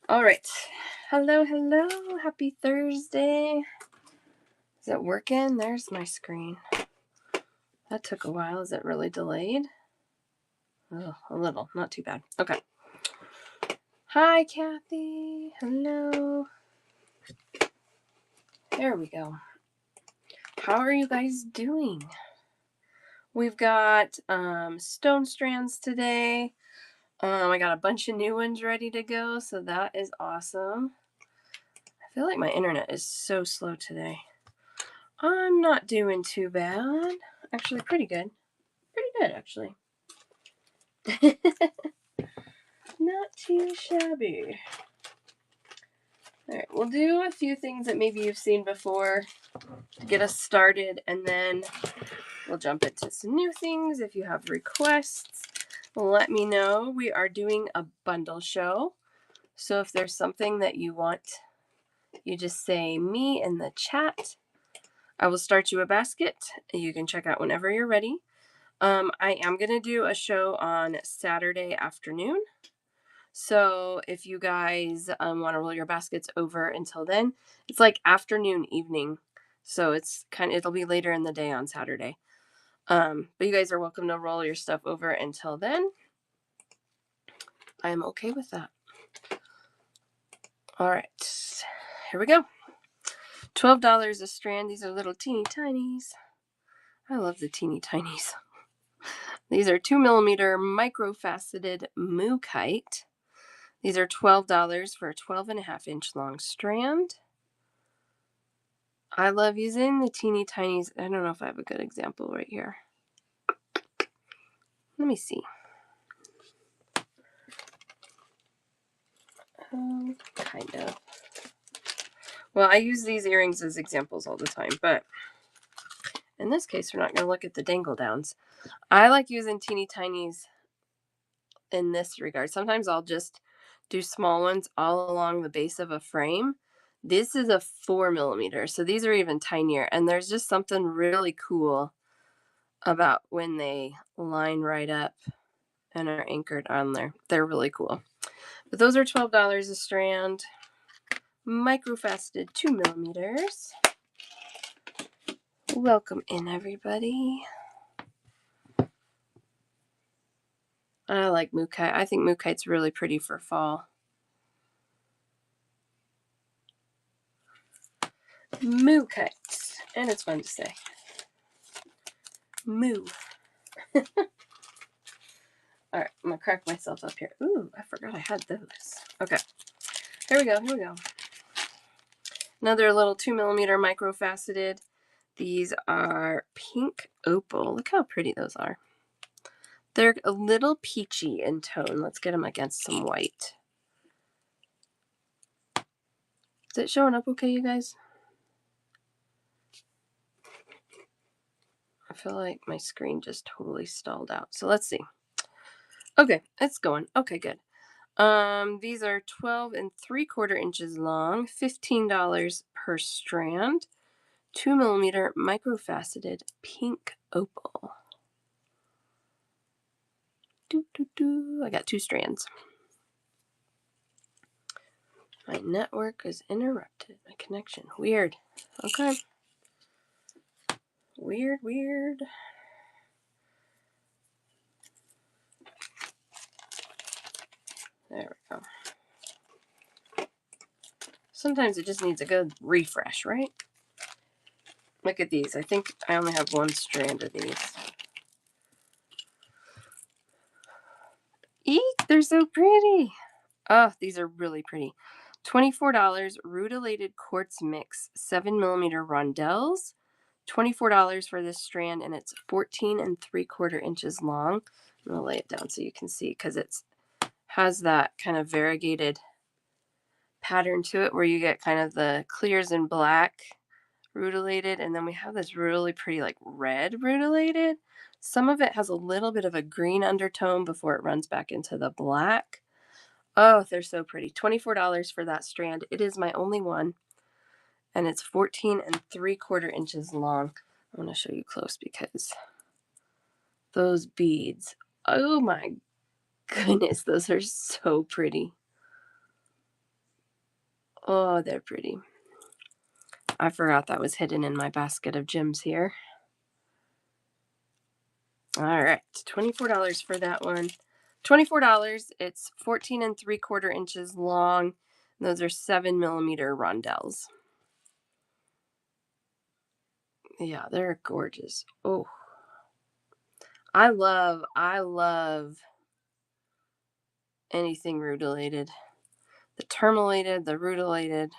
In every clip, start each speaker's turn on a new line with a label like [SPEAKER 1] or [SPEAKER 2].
[SPEAKER 1] All right. Hello, hello. Happy Thursday. Is it working? There's my screen. That took a while. Is it really delayed? Oh, a little. Not too bad. Okay. Hi, Kathy. Hello. There we go. How are you guys doing? We've got stone strands today. I got a bunch of new ones ready to go, so that is awesome. I feel like my internet is so slow today. I'm not doing too bad. Actually, pretty good. Pretty good, actually. Not too shabby. All right, we'll do a few things that maybe you've seen before to get us started, and then we'll jump into some new things. If you have requests, let me know. We are doing a bundle show, so if there's something that you want, you just say me in the chat. I will start you a basket. You can check out whenever you're ready. I am going to do a show on Saturday afternoon. So if you guys want to roll your baskets over until then, it's like afternoon, evening. So it'll be later in the day on Saturday. But you guys are welcome to roll your stuff over until then. I'm okay with that. All right, here we go. $12 a strand. These are little teeny tinies. I love the teeny tinies. These are 2mm microfaceted mookite. These are $12 for a 12.5-inch long strand. I love using the teeny tinies. I don't know if I have a good example right here. Let me see. Kind of. Well, I use these earrings as examples all the time, but in this case, we're not going to look at the dangle downs. I like using teeny tinies in this regard. Sometimes I'll just do small ones all along the base of a frame. This is a 4mm, so these are even tinier, and there's just something really cool about when they line right up and are anchored on there. They're really cool. But those are $12 a strand. Microfaceted 2mm. Welcome in, everybody. I like mookite. I think mookite's really pretty for fall. Mookite. And it's fun to say. Moo. All right, I'm going to crack myself up here. Ooh, I forgot I had those. Okay, here we go. Another little 2mm microfaceted. These are pink opal. Look how pretty those are. They're a little peachy in tone. Let's get them against some white. Is it showing up okay, you guys? I feel like my screen just totally stalled out. So let's see. Okay, it's going. Okay, good. These are 12 3/4 inches long, $15 per strand, 2mm microfaceted pink opal. I got 2 strands. My network is interrupted. My connection. Weird. Okay. Weird. There we go. Sometimes it just needs a good refresh, right? Look at these. I think I only have 1 strand of these. Eek, they're so pretty. Oh, these are really pretty. $24 rutilated quartz mix, 7mm rondelles. $24 for this strand, and it's 14 3/4 inches long. I'm gonna lay it down so you can see, because it has that kind of variegated pattern to it where you get kind of the clears and black rutilated, and then we have this really pretty like red rutilated. Some of it has a little bit of a green undertone before it runs back into the black. Oh, they're so pretty. $24 for that strand. It is my only one, and it's 14 3/4 inches long. I'm going to show you close because those beads, oh my goodness, those are so pretty. Oh, they're pretty. I forgot that was hidden in my basket of gems here. All right, $24 for that one. $24. It's 14 3/4 inches long. Those are 7mm rondelles. Yeah, they're gorgeous. Oh, I love anything rutilated. The tourmalated, the rutilated.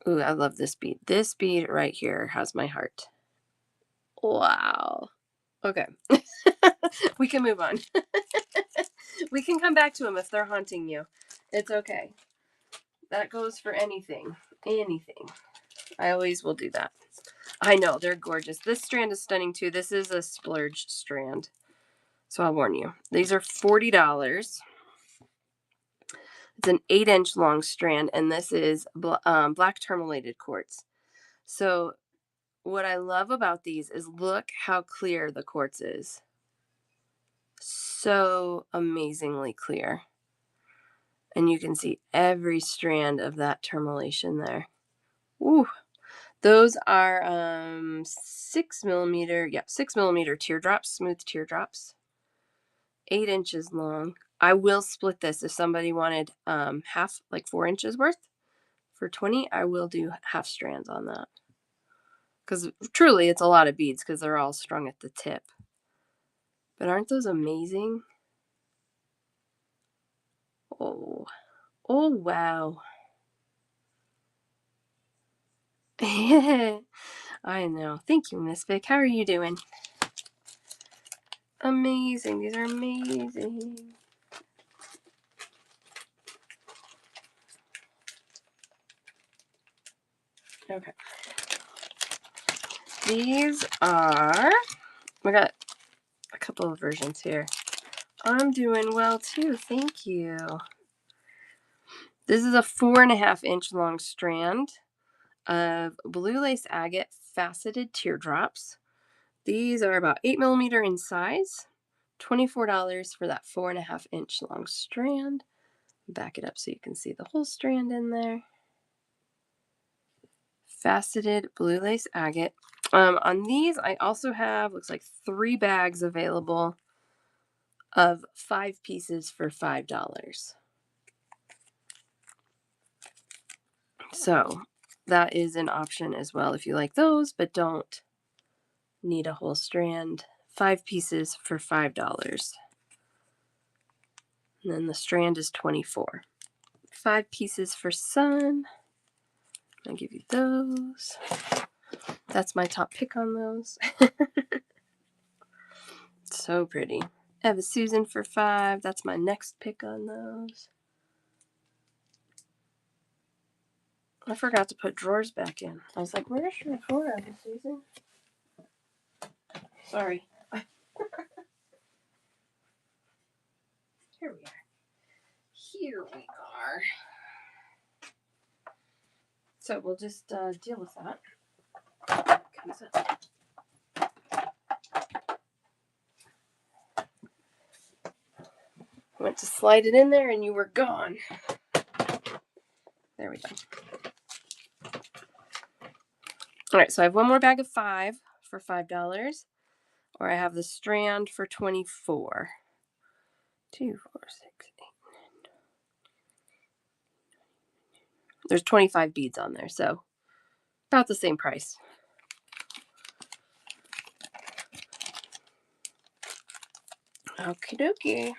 [SPEAKER 1] Ooh, I love this bead. This bead right here has my heart. Wow. Okay. We can move on. We can come back to them if they're haunting you. It's okay. That goes for anything. Anything. I always will do that. I know, they're gorgeous. This strand is stunning too. This is a splurge strand. So I'll warn you. These are $40. It's an 8-inch long strand, and this is black tourmalated quartz. So what I love about these is look how clear the quartz is. So amazingly clear. And you can see every strand of that tourmalation there. Ooh. Those are 6mm, 6mm teardrops, smooth teardrops. 8 inches long. I will split this if somebody wanted half, like 4 inches worth for 20. I will do half strands on that. Because truly it's a lot of beads because they're all strung at the tip. But aren't those amazing? Oh, oh wow. I know. Thank you, Miss Vic. How are you doing? Amazing. These are amazing. Okay. These are, we got a couple of versions here. I'm doing well too. Thank you. This is a 4.5-inch long strand of blue lace agate faceted teardrops. These are about 8mm in size. $24 for that 4.5-inch long strand. Back it up so you can see the whole strand in there. Faceted blue lace agate. On these, I also have, looks like 3 bags available of 5 pieces for $5. So that is an option as well if you like those, but don't need a whole strand. 5 pieces for $5. And then the strand is $24. 5 pieces for sun. I'll give you those. That's my top pick on those. So pretty. I have a Susan for $5. That's my next pick on those. I forgot to put drawers back in. I was like, where's your drawer, Susan? Sorry. Here we are. Here we are. So we'll just deal with that. Comes up. Went to slide it in there and you were gone. There we go. All right, so I have one more bag of 5 for $5, or I have the strand for $24. 2, 4, 6, 8. There's 25 beads on there, so about the same price. Okie dokie.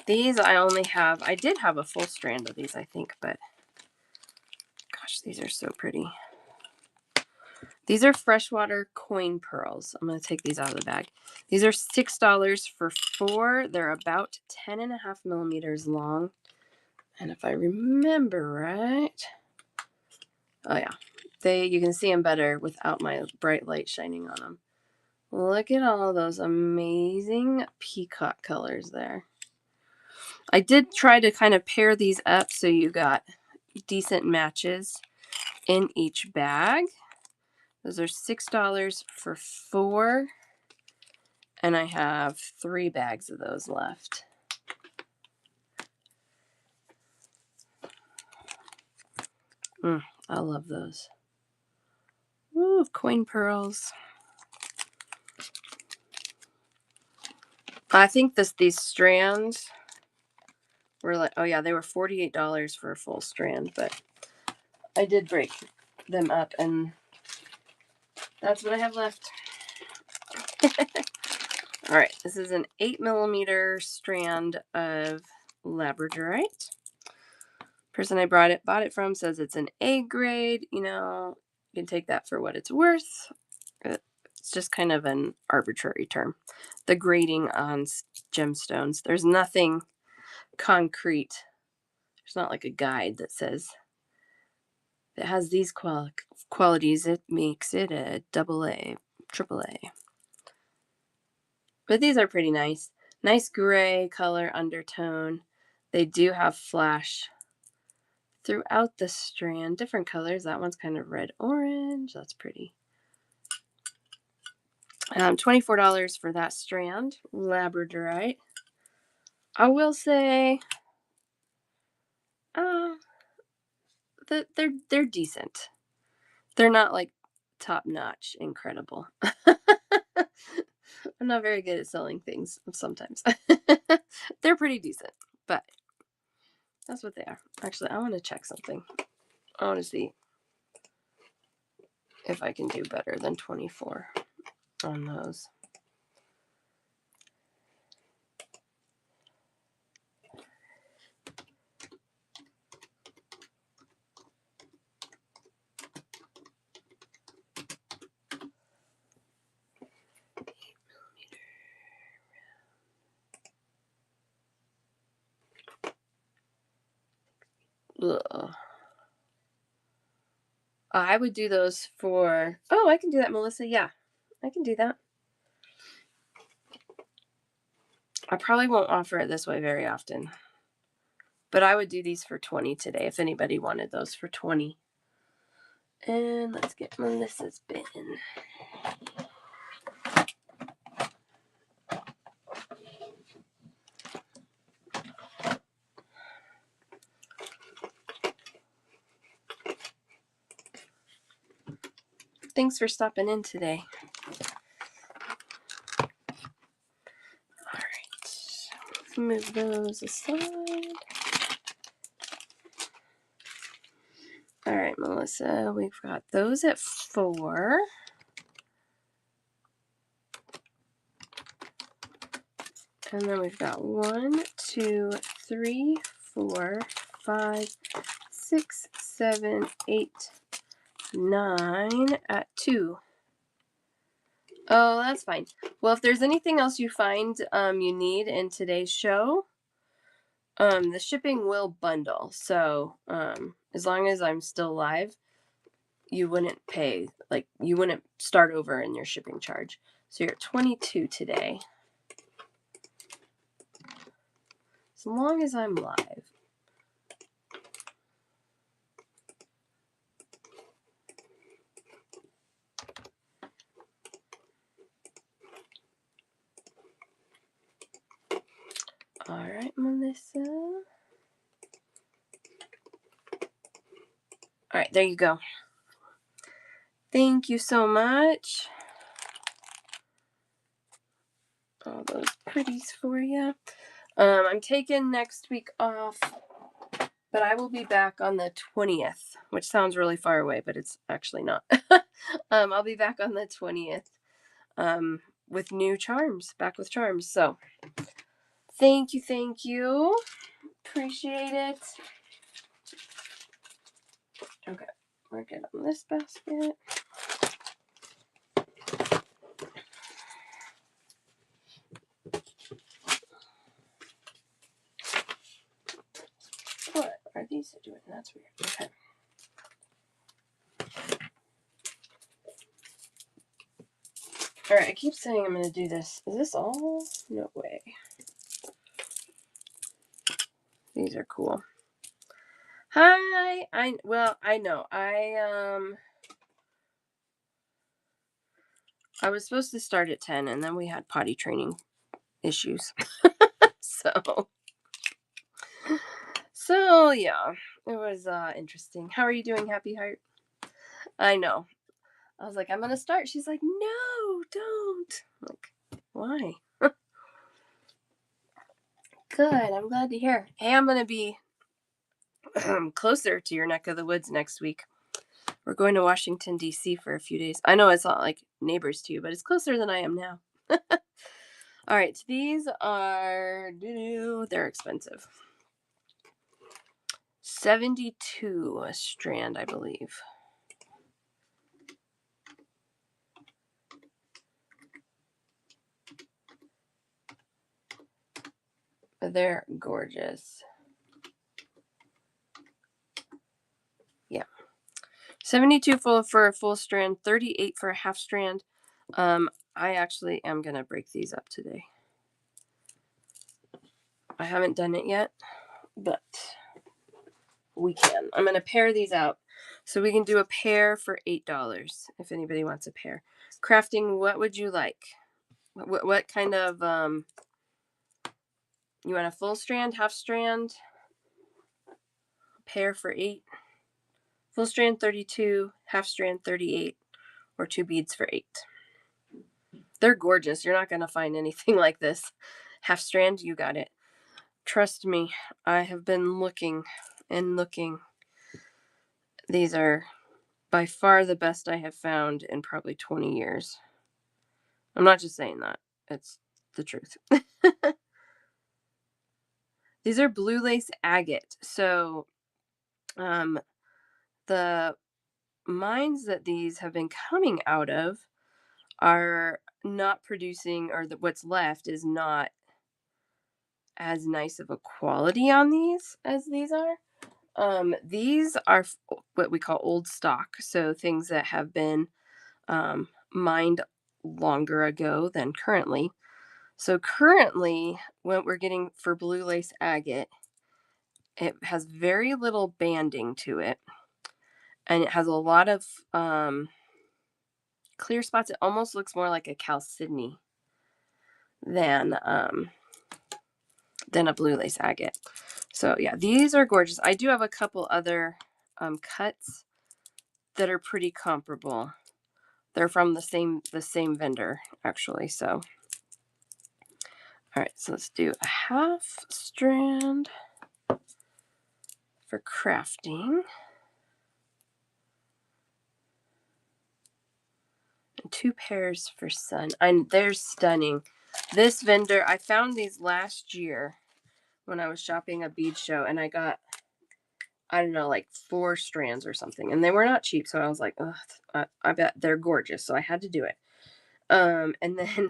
[SPEAKER 1] These I only have, I did have a full strand of these, I think, but gosh, these are so pretty. These are freshwater coin pearls. I'm going to take these out of the bag. These are $6 for 4. They're about 10.5mm long. And if I remember right, oh yeah, you can see them better without my bright light shining on them. Look at all those amazing peacock colors there. I did try to kind of pair these up so you got decent matches in each bag. Those are $6 for 4. And I have 3 bags of those left. I love those. Ooh, coin pearls. I think these strands were like, oh yeah, they were $48 for a full strand, but I did break them up, and that's what I have left. All right, this is an 8mm strand of labradorite. Person I bought it from says it's an A grade. You know, you can take that for what it's worth. It's just kind of an arbitrary term. The grading on gemstones. There's nothing concrete. There's not like a guide that says if it has these qualities, it makes it a AA, AAA. But these are pretty nice. Nice gray color undertone. They do have flash throughout the strand. Different colors. That one's kind of red-orange. That's pretty. $24 for that strand. Labradorite. I will say that they're decent. They're not like top-notch incredible. I'm not very good at selling things sometimes. They're pretty decent, but that's what they are. Actually, I want to check something. I want to see if I can do better than 24 on those. Ugh. I would do those for... Oh, I can do that, Melissa. Yeah, I can do that. I probably won't offer it this way very often. But I would do these for 20 today if anybody wanted those for 20. And let's get Melissa's bin. Thanks for stopping in today. All right. Move those aside. All right, Melissa, we've got those at 4. And then we've got 1, 2, 3, 4, 5, 6, 7, 8, 9 at 2. Oh, that's fine. Well, if there's anything else you find you need in today's show, the shipping will bundle. So as long as I'm still live, you wouldn't pay, like you wouldn't start over in your shipping charge. So you're at 22 today. As long as I'm live. All right, Melissa. All right, there you go. Thank you so much. All those pretties for you. I'm taking next week off, but I will be back on the 20th, which sounds really far away, but it's actually not. I'll be back on the 20th with new charms, back with charms. So thank you. Appreciate it. Okay, we're good on this basket. What are these doing? That's weird. Okay. All right, I keep saying I'm going to do this. Is this all? No way. These are cool. Hi. I know. I was supposed to start at 10 and then we had potty training issues. So yeah, it was interesting. How are you doing, Happy Heart? I know. I was like, I'm gonna start. She's like, no, don't. I'm like, why? Good. I'm glad to hear. Hey, I'm gonna be closer to your neck of the woods next week. We're going to Washington D.C. for a few days. I know it's not like neighbors to you, but it's closer than I am now. All right, these are they're expensive. $72 a strand, I believe. They're gorgeous. Yeah. 72 for a full strand, 38 for a half strand. I actually am going to break these up today. I haven't done it yet, but we can. I'm going to pair these out. So we can do a pair for $8 if anybody wants a pair. Crafting, what would you like? What kind of, you want a full strand, half strand? Pair for $8. Full strand 32, half strand 38, or 2 beads for $8. They're gorgeous. You're not going to find anything like this. Half strand, you got it. Trust me, I have been looking and looking. These are by far the best I have found in probably 20 years. I'm not just saying that. It's the truth. These are blue lace agate. So the mines that these have been coming out of are not producing, or what's left is not as nice of a quality on these as these are. These are what we call old stock, so things that have been mined longer ago than currently. So currently, what we're getting for blue lace agate, it has very little banding to it, and it has a lot of clear spots. It almost looks more like a chalcedony than a blue lace agate. So yeah, these are gorgeous. I do have a couple other cuts that are pretty comparable. They're from the same vendor, actually. So all right, so let's do a half strand for crafting and 2 pairs for sun. And they're stunning. This vendor, I found these last year when I was shopping a bead show, and I got, I don't know, like 4 strands or something, and they were not cheap. So I was like, ugh, I bet they're gorgeous. So I had to do it. And then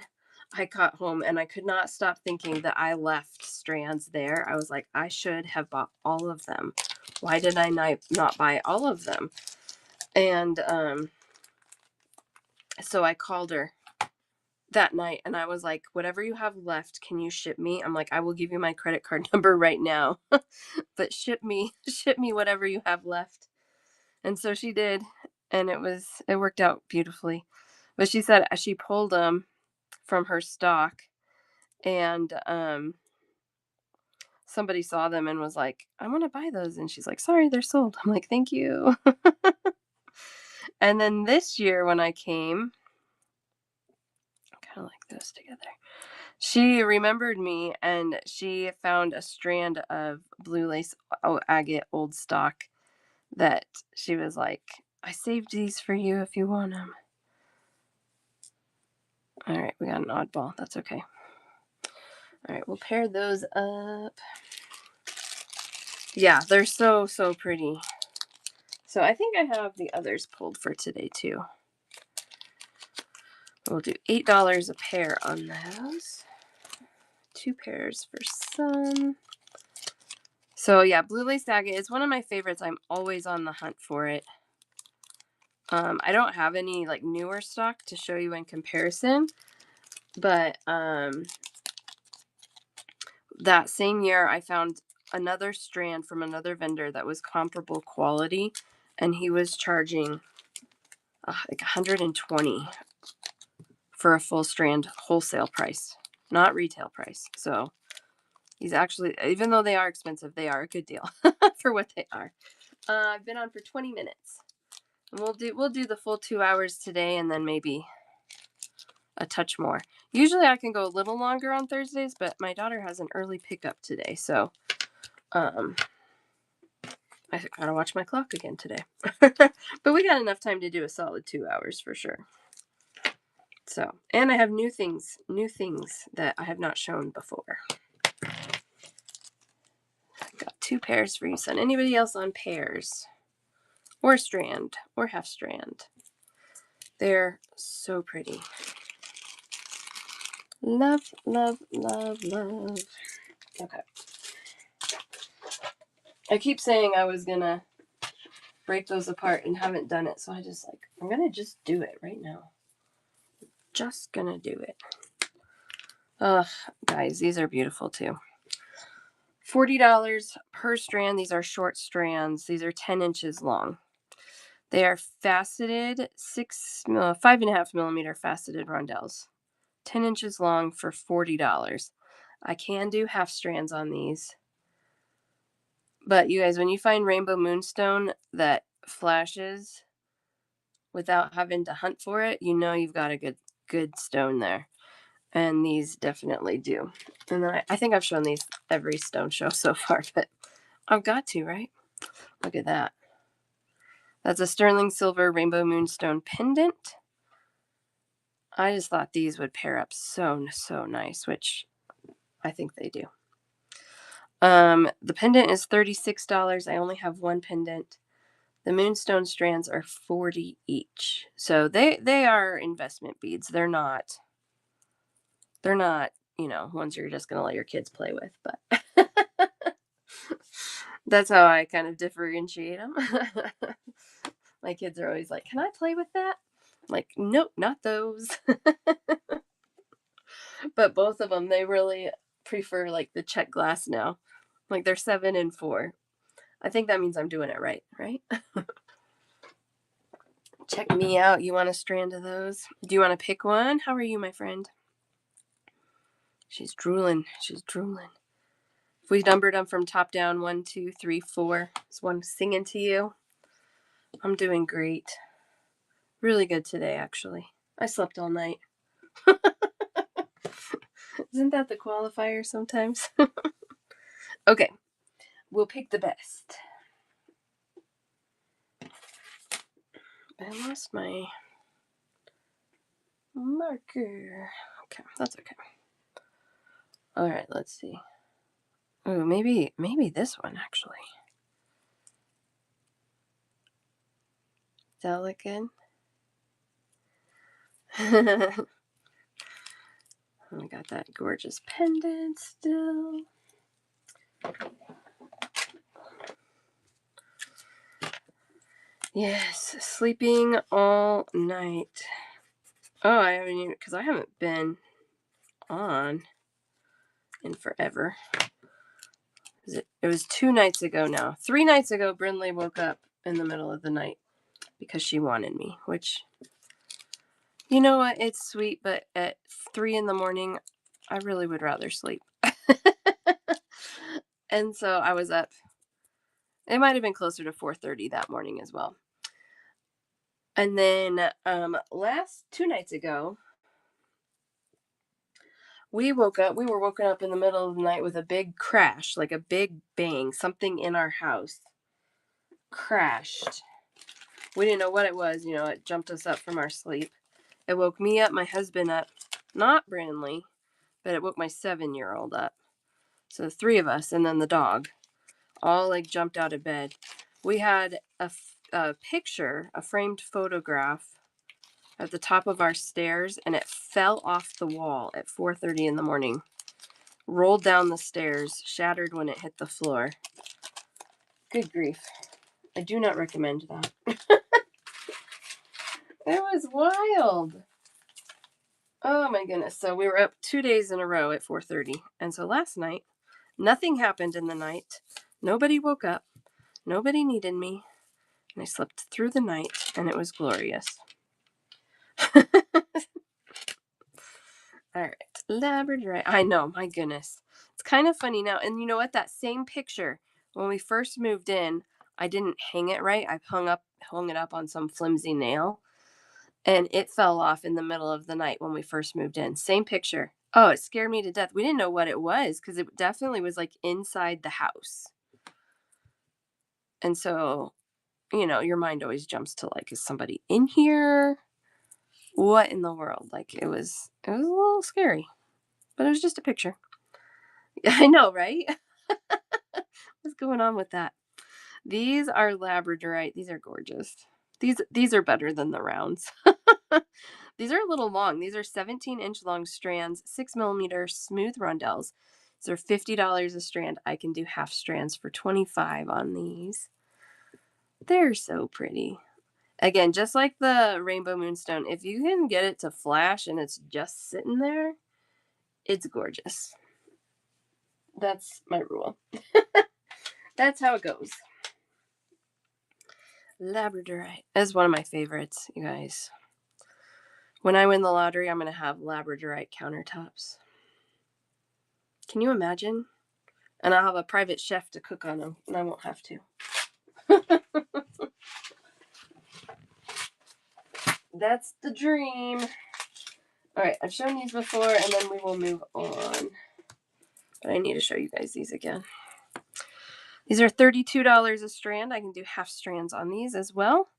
[SPEAKER 1] I got home and I could not stop thinking that I left strands there. I was like, I should have bought all of them. Why did I not buy all of them? And so I called her that night and I was like, whatever you have left, can you ship me? I'm like, I will give you my credit card number right now, but ship me whatever you have left. And so she did, and it worked out beautifully. But she said she pulled them from her stock, and somebody saw them and was like, I want to buy those. And she's like, sorry, they're sold. I'm like, thank you. And then this year when I came, I kind of like those together. She remembered me and she found a strand of blue lace agate old stock that she was like, I saved these for you if you want them. All right, we got an oddball. That's okay. All right, we'll pair those up. Yeah, they're so pretty. So I think I have the others pulled for today too. We'll do $8 a pair on those. 2 pairs for sun. So yeah, blue lace agate is one of my favorites. I'm always on the hunt for it. I don't have any like newer stock to show you in comparison, but that same year I found another strand from another vendor that was comparable quality, and he was charging like $120 for a full strand wholesale price, not retail price. So these actually, even though they are expensive, they are a good deal for what they are. I've been on for 20 minutes. And we'll do the full 2 hours today, and then maybe a touch more. Usually I can go a little longer on Thursdays, but my daughter has an early pickup today, so I gotta watch my clock again today. But we got enough time to do a solid 2 hours for sure. So, and I have new things that I have not shown before. I've got 2 pairs for you, son. Anybody else on pairs? Or strand, or half strand. They're so pretty. Love, love, love, love. Okay. I keep saying I was gonna break those apart and haven't done it, so I'm gonna just do it right now. Just gonna do it. Ugh, guys, these are beautiful too. $40 per strand. These are short strands. These are 10 inches long. They are faceted 5.5 millimeter faceted rondelles. 10 inches long for $40. I can do half strands on these. But you guys, when you find rainbow moonstone that flashes without having to hunt for it, you know you've got a good stone there. And these definitely do. And then I think I've shown these every stone show so far, but I've got to, right? Look at that. That's a sterling silver rainbow moonstone pendant. I just thought these would pair up so nice, which I think they do. The pendant is $36. I only have one pendant. The moonstone strands are $40 each. So they are investment beads. They're not, ones you're just going to let your kids play with, but that's how I kind of differentiate them. My kids are always like, "Can I play with that?" I'm like, nope, not those. But both of them, they really prefer like the check glass now. Like they're 7 and 4. I think that means I'm doing it right? Check me out. You want a strand of those? Do you want to pick one? How are you, my friend? She's drooling. If we numbered them from top down, 1, 2, 3, 4. Is one singing to you? I'm doing great. Really good today, actually. I slept all night. Isn't that the qualifier sometimes? Okay. We'll pick the best. I lost my marker. Okay, that's okay. All right, let's see. Oh, maybe this one actually. Does that look good? I got that gorgeous pendant still. Yes, sleeping all night. Oh, I haven't even, because I haven't been on in forever. It was 2 nights ago now. 3 nights ago, Brindley woke up in the middle of the night because she wanted me, which, you know what, it's sweet, but at 3 in the morning, I really would rather sleep. And so I was up. It might have been closer to 4:30 that morning as well. And then last 2 nights ago, we were woken up in the middle of the night with a big crash, like a big bang. Something in our house crashed. We didn't know what it was. It jumped us up from our sleep. It woke me up, my husband up, not Brindley, but it woke my 7-year-old up. So the 3 of us, and then the dog, all like jumped out of bed. We had a picture, a framed photograph at the top of our stairs, and it fell off the wall at 4:30 in the morning. Rolled down the stairs, shattered when it hit the floor. Good grief. I do not recommend that. It was wild. Oh my goodness. So we were up 2 days in a row at 4:30. And so last night, nothing happened in the night. Nobody woke up. Nobody needed me. And I slept through the night, and it was glorious. All right, Labradorite. I know, my goodness. It's kind of funny now. And you know what? That same picture, when we first moved in, I didn't hang it right. I hung it up on some flimsy nail, and it fell off in the middle of the night when we first moved in. Same picture. Oh, it scared me to death. We didn't know what it was because it definitely was like inside the house. And so, you know, your mind always jumps to like, is somebody in here? What in the world? Like it was a little scary, but it was just a picture. I know, right? What's going on with that? These are Labradorite. These are gorgeous. These are better than the rounds. These are a little long. These are 17-inch long strands, 6mm smooth rondelles. These are $50 a strand. I can do half strands for $25 on these. They're so pretty. Again, just like the rainbow moonstone, if you can get it to flash and it's just sitting there, it's gorgeous. That's my rule. That's how it goes. Labradorite is one of my favorites, you guys. When I win the lottery, I'm going to have Labradorite countertops. Can you imagine? And I'll have a private chef to cook on them, and I won't have to. That's the dream. All right, I've shown these before, and then we will move on. But I need to show you guys these again. These are $32 a strand. I can do half strands on these as well.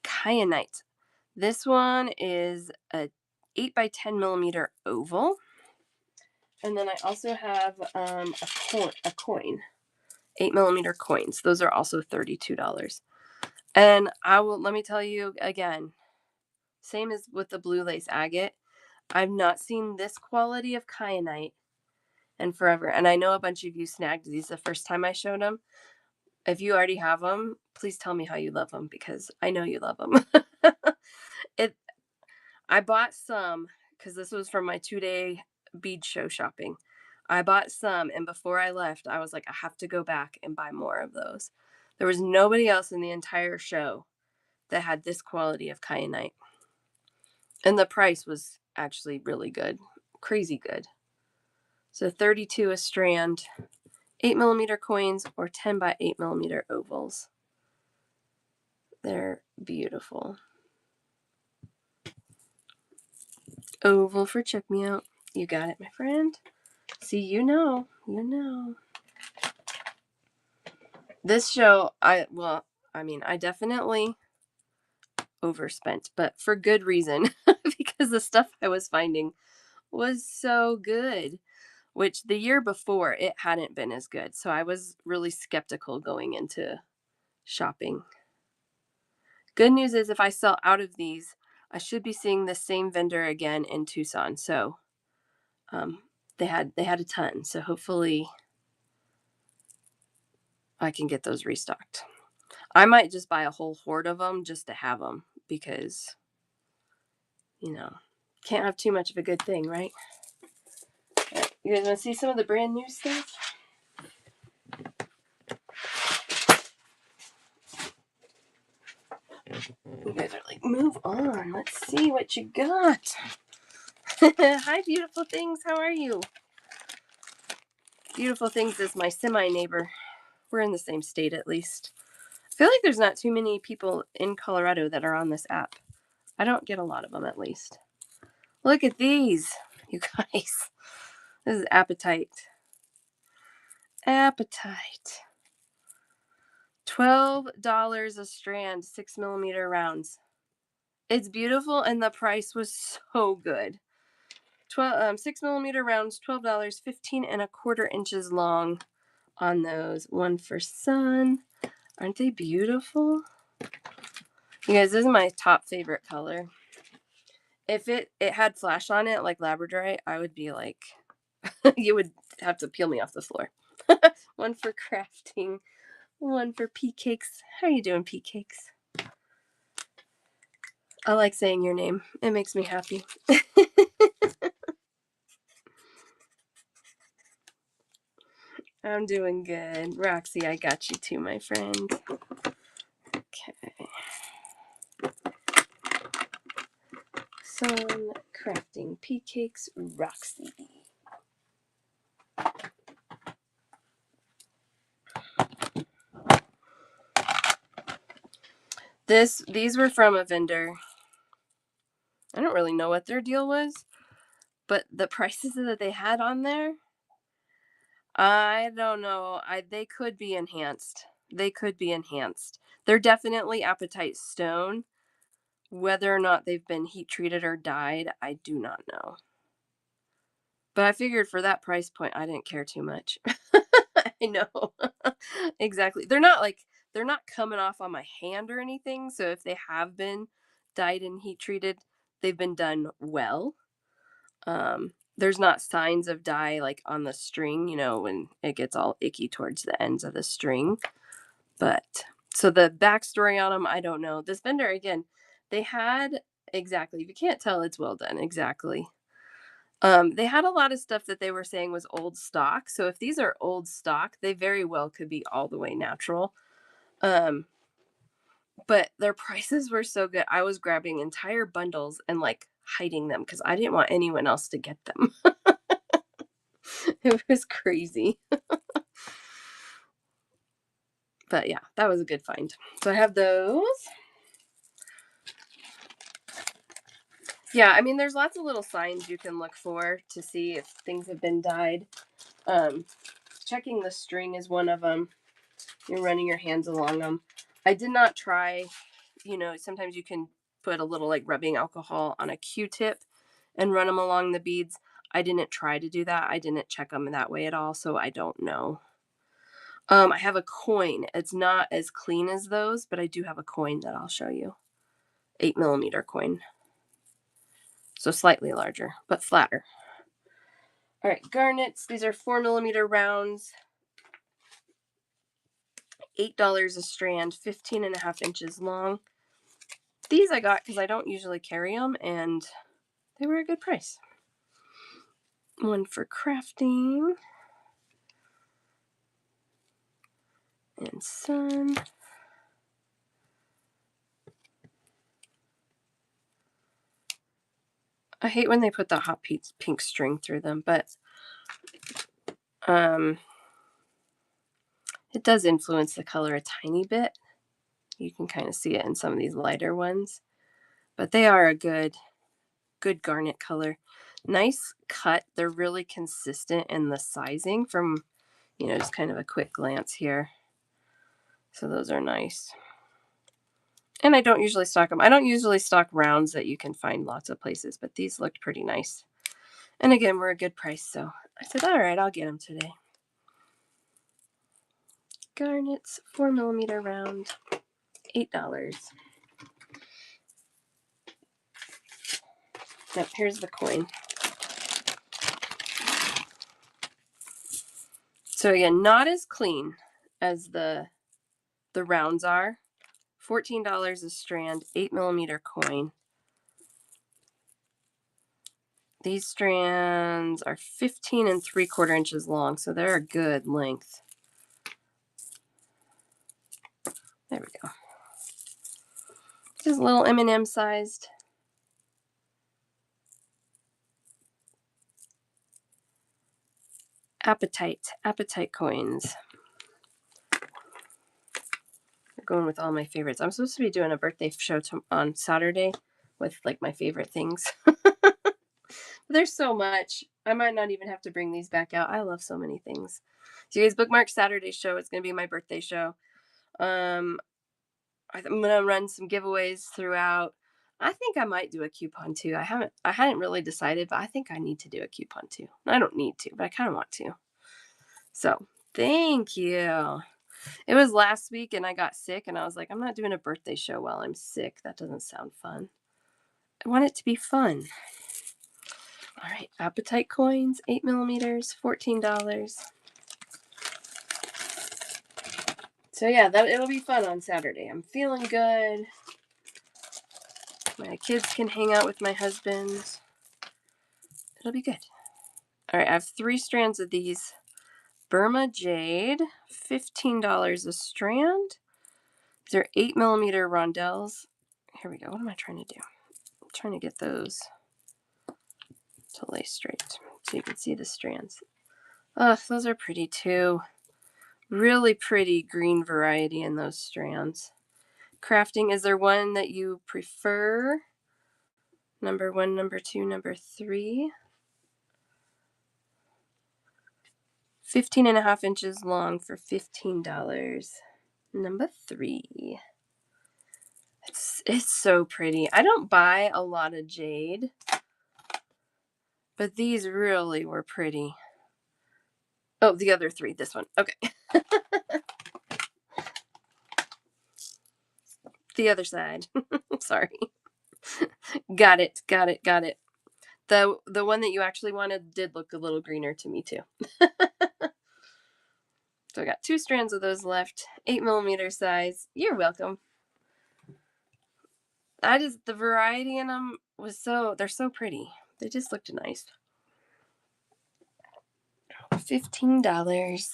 [SPEAKER 1] Kyanite. This one is a 8x10mm oval. And then I also have a coin. 8mm coins. Those are also $32. And let me tell you again, same as with the blue lace agate, I've not seen this quality of kyanite in forever. And I know a bunch of you snagged these the first time I showed them. If you already have them, please tell me how you love them because I know you love them. I bought some because this was from my 2-day bead show shopping. I bought some, and before I left, I was like, I have to go back and buy more of those. There was nobody else in the entire show that had this quality of kyanite. And the price was actually really good. Crazy good. So 32 a strand, 8mm coins, or 10x8mm ovals. They're beautiful. Oval for check me out. You got it, my friend. See, you know. This show, I definitely overspent, but for good reason because the stuff I was finding was so good, which the year before it hadn't been as good. So I was really skeptical going into shopping. Good news is if I sell out of these, I should be seeing the same vendor again in Tucson. So they had a ton. So hopefully I can get those restocked. I might just buy a whole horde of them just to have them because, you know, can't have too much of a good thing, right? Right, you guys want to see some of the brand new stuff? You guys are like, move on. Let's see what you got. Hi, Beautiful Things. How are you? Beautiful Things is my semi-neighbor. We're in the same state, at least. I feel like there's not too many people in Colorado that are on this app. I don't get a lot of them, at least. Look at these, you guys. This is Appetite. Appetite. $12 a strand, 6mm rounds. It's beautiful, and the price was so good. 6mm rounds, $12, 15 1/4 inches long on those. One for sun. Aren't they beautiful? You guys, this is my top favorite color. If it had flash on it like Labradorite, I would be like, you would have to peel me off the floor. One for crafting, one for pea cakes. How are you doing, pea cakes? I like saying your name. It makes me happy. I'm doing good. Roxy, I got you too, my friend. Okay. Sun Crafting Pea Cakes Roxy. These were from a vendor. I don't really know what their deal was, but the prices that they had on there, I don't know. They could be enhanced. They could be enhanced. They're definitely apatite stone. Whether or not they've been heat treated or dyed, I do not know. But I figured for that price point, I didn't care too much. I know. Exactly. They're not coming off on my hand or anything. So if they have been dyed and heat treated, they've been done well. There's not signs of dye like on the string, when it gets all icky towards the ends of the string. But so the backstory on them, I don't know. This vendor, again, they had exactly, if you can't tell, it's well done. Exactly. They had a lot of stuff that they were saying was old stock. So if these are old stock, they very well could be all the way natural. But their prices were so good. I was grabbing entire bundles and hiding them because I didn't want anyone else to get them. It was crazy. But yeah, that was a good find. So I have those. Yeah, I mean, there's lots of little signs you can look for to see if things have been dyed. Checking the string is one of them. You're running your hands along them. I did not try, sometimes you can put a little rubbing alcohol on a Q-tip and run them along the beads. I didn't try to do that. I didn't check them that way at all, so I don't know. I have a coin. It's not as clean as those, but I do have a coin that I'll show you. 8mm coin. So slightly larger, but flatter. All right, garnets. These are 4mm rounds. $8 a strand, 15.5 inches long. These I got because I don't usually carry them, and they were a good price. One for crafting. And sun. I hate when they put the hot pink string through them, but it does influence the color a tiny bit. You can kind of see it in some of these lighter ones, but they are a good garnet color. Nice cut. They're really consistent in the sizing from, just kind of a quick glance here. So those are nice. And I don't usually stock them. I don't usually stock rounds that you can find lots of places, but these looked pretty nice. And again, we're a good price, so I said, all right, I'll get them today. Garnets, 4mm round, $8. Yep, here's the coin. So again, not as clean as the rounds are. $14 a strand, 8mm coin. These strands are 15 3/4 inches long, so they're a good length. There we go. Just a little M&M sized. Apatite coins. We're going with all my favorites. I'm supposed to be doing a birthday show on Saturday with my favorite things. There's so much. I might not even have to bring these back out. I love so many things. So you guys bookmark Saturday's show. It's going to be my birthday show. I'm going to run some giveaways throughout. I think I might do a coupon too. I hadn't really decided, but I think I need to do a coupon too. I don't need to, but I kind of want to. So thank you. It was last week and I got sick and I was like, I'm not doing a birthday show while I'm sick. That doesn't sound fun. I want it to be fun. All right, apatite coins, 8mm, $14. So yeah, it'll be fun on Saturday. I'm feeling good. My kids can hang out with my husband. It'll be good. All right, I have 3 strands of these. Burma Jade, $15 a strand. These are 8mm rondelles. Here we go. What am I trying to do? trying to get those to lay straight so you can see the strands. Oh, those are pretty too. Really pretty green variety in those strands. Crafting, is there one that you prefer? Number 1, number 2, number 3. 15.5 inches long for $15. Number 3. It's so pretty. I don't buy a lot of jade, but these really were pretty. Oh, the other 3, this one. Okay. The other side. Sorry. Got it. The one that you actually wanted did look a little greener to me too. So I got 2 strands of those left. 8mm size. You're welcome. The variety in them was they're so pretty. They just looked nice. $15.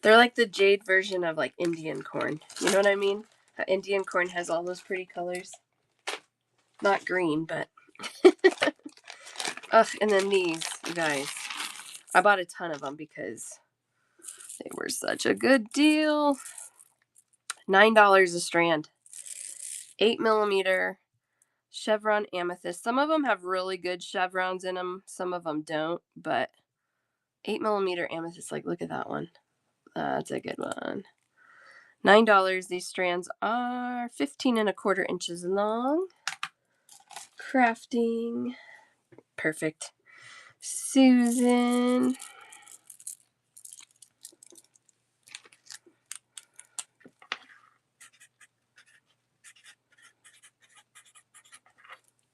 [SPEAKER 1] They're like the jade version of like Indian corn. You know what I mean? Indian corn has all those pretty colors. Not green, but... Ugh, and then these, you guys. I bought a ton of them because they were such a good deal. $9 a strand. 8mm chevron amethyst. Some of them have really good chevrons in them. Some of them don't, but 8mm amethyst, like look at that one. That's a good one. $9. These strands are 15.25 inches long. Crafting. Perfect. Susan.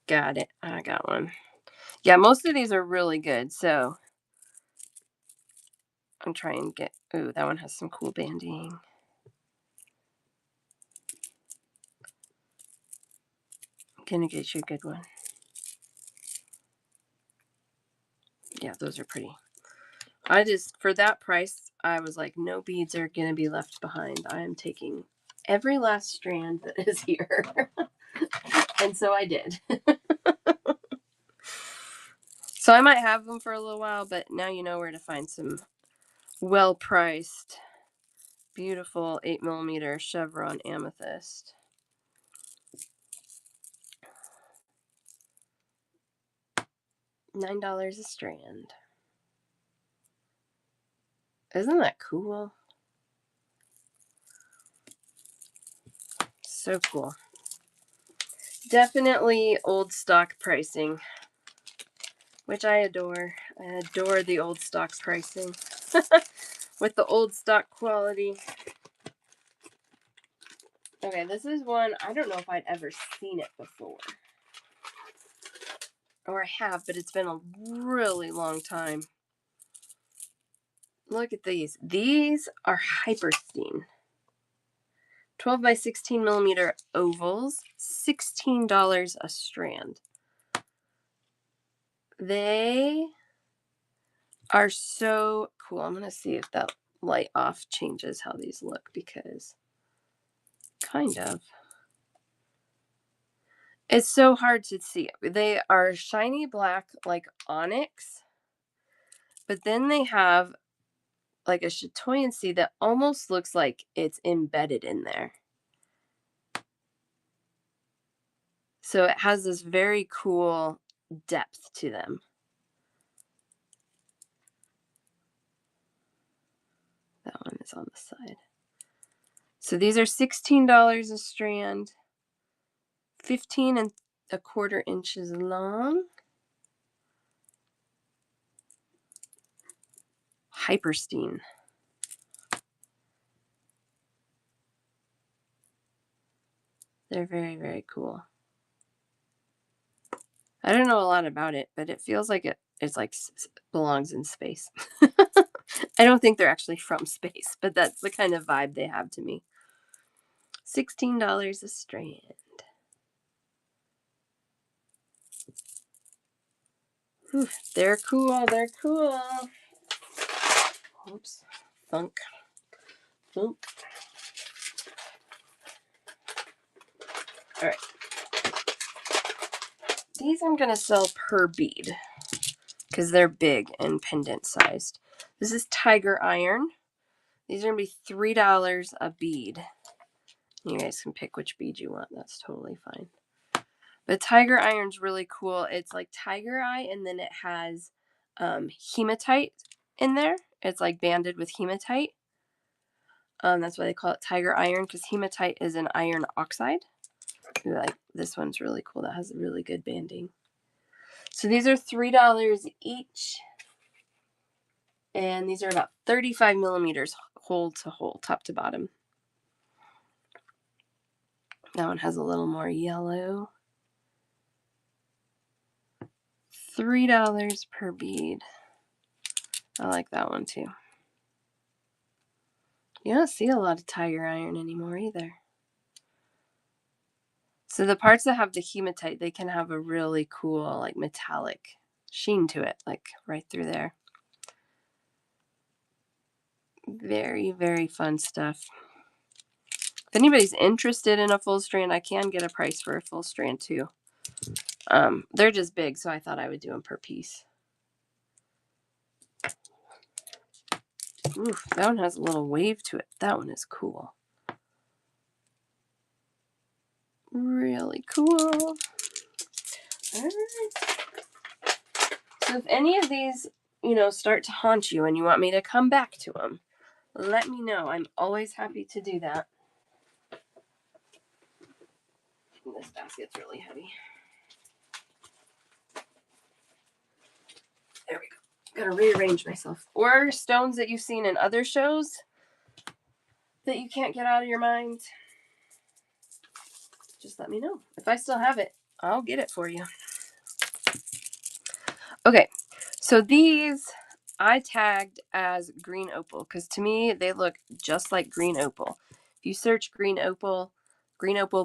[SPEAKER 1] Got it. I got one. Yeah, most of these are really good, so I'm trying to get... Ooh, that one has some cool banding. I'm gonna get you a good one. Yeah, those are pretty. For that price, I was like, no beads are gonna be left behind. I am taking every last strand that is here. And so I did. So I might have them for a little while, but now you know where to find some well-priced, beautiful 8mm chevron amethyst. $9 a strand. Isn't that cool? So cool. Definitely old stock pricing, which I adore. I adore the old stock pricing. With the old stock quality. Okay, this is one, I don't know if I'd ever seen it before. Or I have, but it's been a really long time. Look at these. These are Hyperstein. 12 by 16mm ovals. $16 a strand. They are so cool. I'm going to see if that light off changes how these look, because kind of. It's so hard to see. They are shiny black like onyx, but then they have like a chatoyancy that almost looks like it's embedded in there. So it has this very cool depth to them. That one is on the side. So these are $16 a strand, 15.25 inches long. Hyperstein. They're very, very cool. I don't know a lot about it, but it feels like it's like belongs in space. I don't think they're actually from space, but that's the kind of vibe they have to me. $16 a strand. Whew, they're cool. They're cool. Oops. Thunk. Thunk. All right. These I'm going to sell per bead because they're big and pendant sized. This is tiger iron. These are going to be $3 a bead. You guys can pick which bead you want. That's totally fine. But tiger iron's really cool. It's like tiger eye, and then it has hematite in there. It's like banded with hematite. That's why they call it tiger iron, because hematite is an iron oxide. Like this one's really cool. That has really good banding. So these are $3 each. And these are about 35 millimeters hole to hole, top to bottom. That one has a little more yellow. $3 per bead. I like that one too. You don't see a lot of tiger iron anymore either. So the parts that have the hematite, they can have a really cool, like metallic sheen to it, like right through there. Very, very fun stuff. If anybody's interested in a full strand, I can get a price for a full strand too. They're just big, so I thought I would do them per piece. Ooh, that one has a little wave to it. That one is cool. Really cool. All right. So if any of these, start to haunt you and you want me to come back to them, let me know. I'm always happy to do that. This basket's really heavy. There we go. Gotta rearrange myself. Or stones that you've seen in other shows that you can't get out of your mind. Just let me know. If I still have it, I'll get it for you. Okay, so these I tagged as green opal because to me they look just like green opal. If you search green opal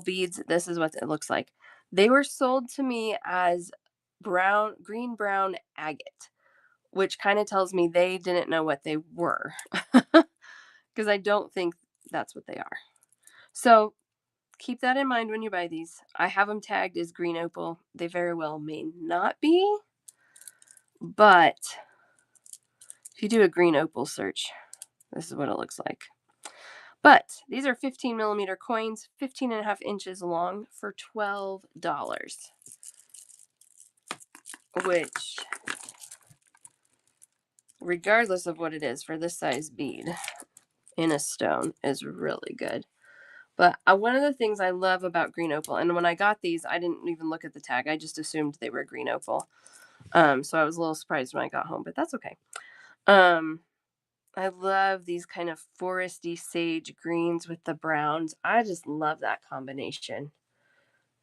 [SPEAKER 1] beads, this is what it looks like. They were sold to me as green brown agate, which kind of tells me they didn't know what they were because I don't think that's what they are. So keep that in mind when you buy these. I have them tagged as green opal. They very well may not be, but if you do a green opal search, this is what it looks like. But these are 15 millimeter coins, 15.5 inches long for $12, which, regardless of what it is for this size bead in a stone, is really good. But one of the things I love about green opal, and when I got these, I didn't even look at the tag. I just assumed they were green opal. So I was a little surprised when I got home, but that's okay. I love these kind of foresty sage greens with the browns. I just love that combination.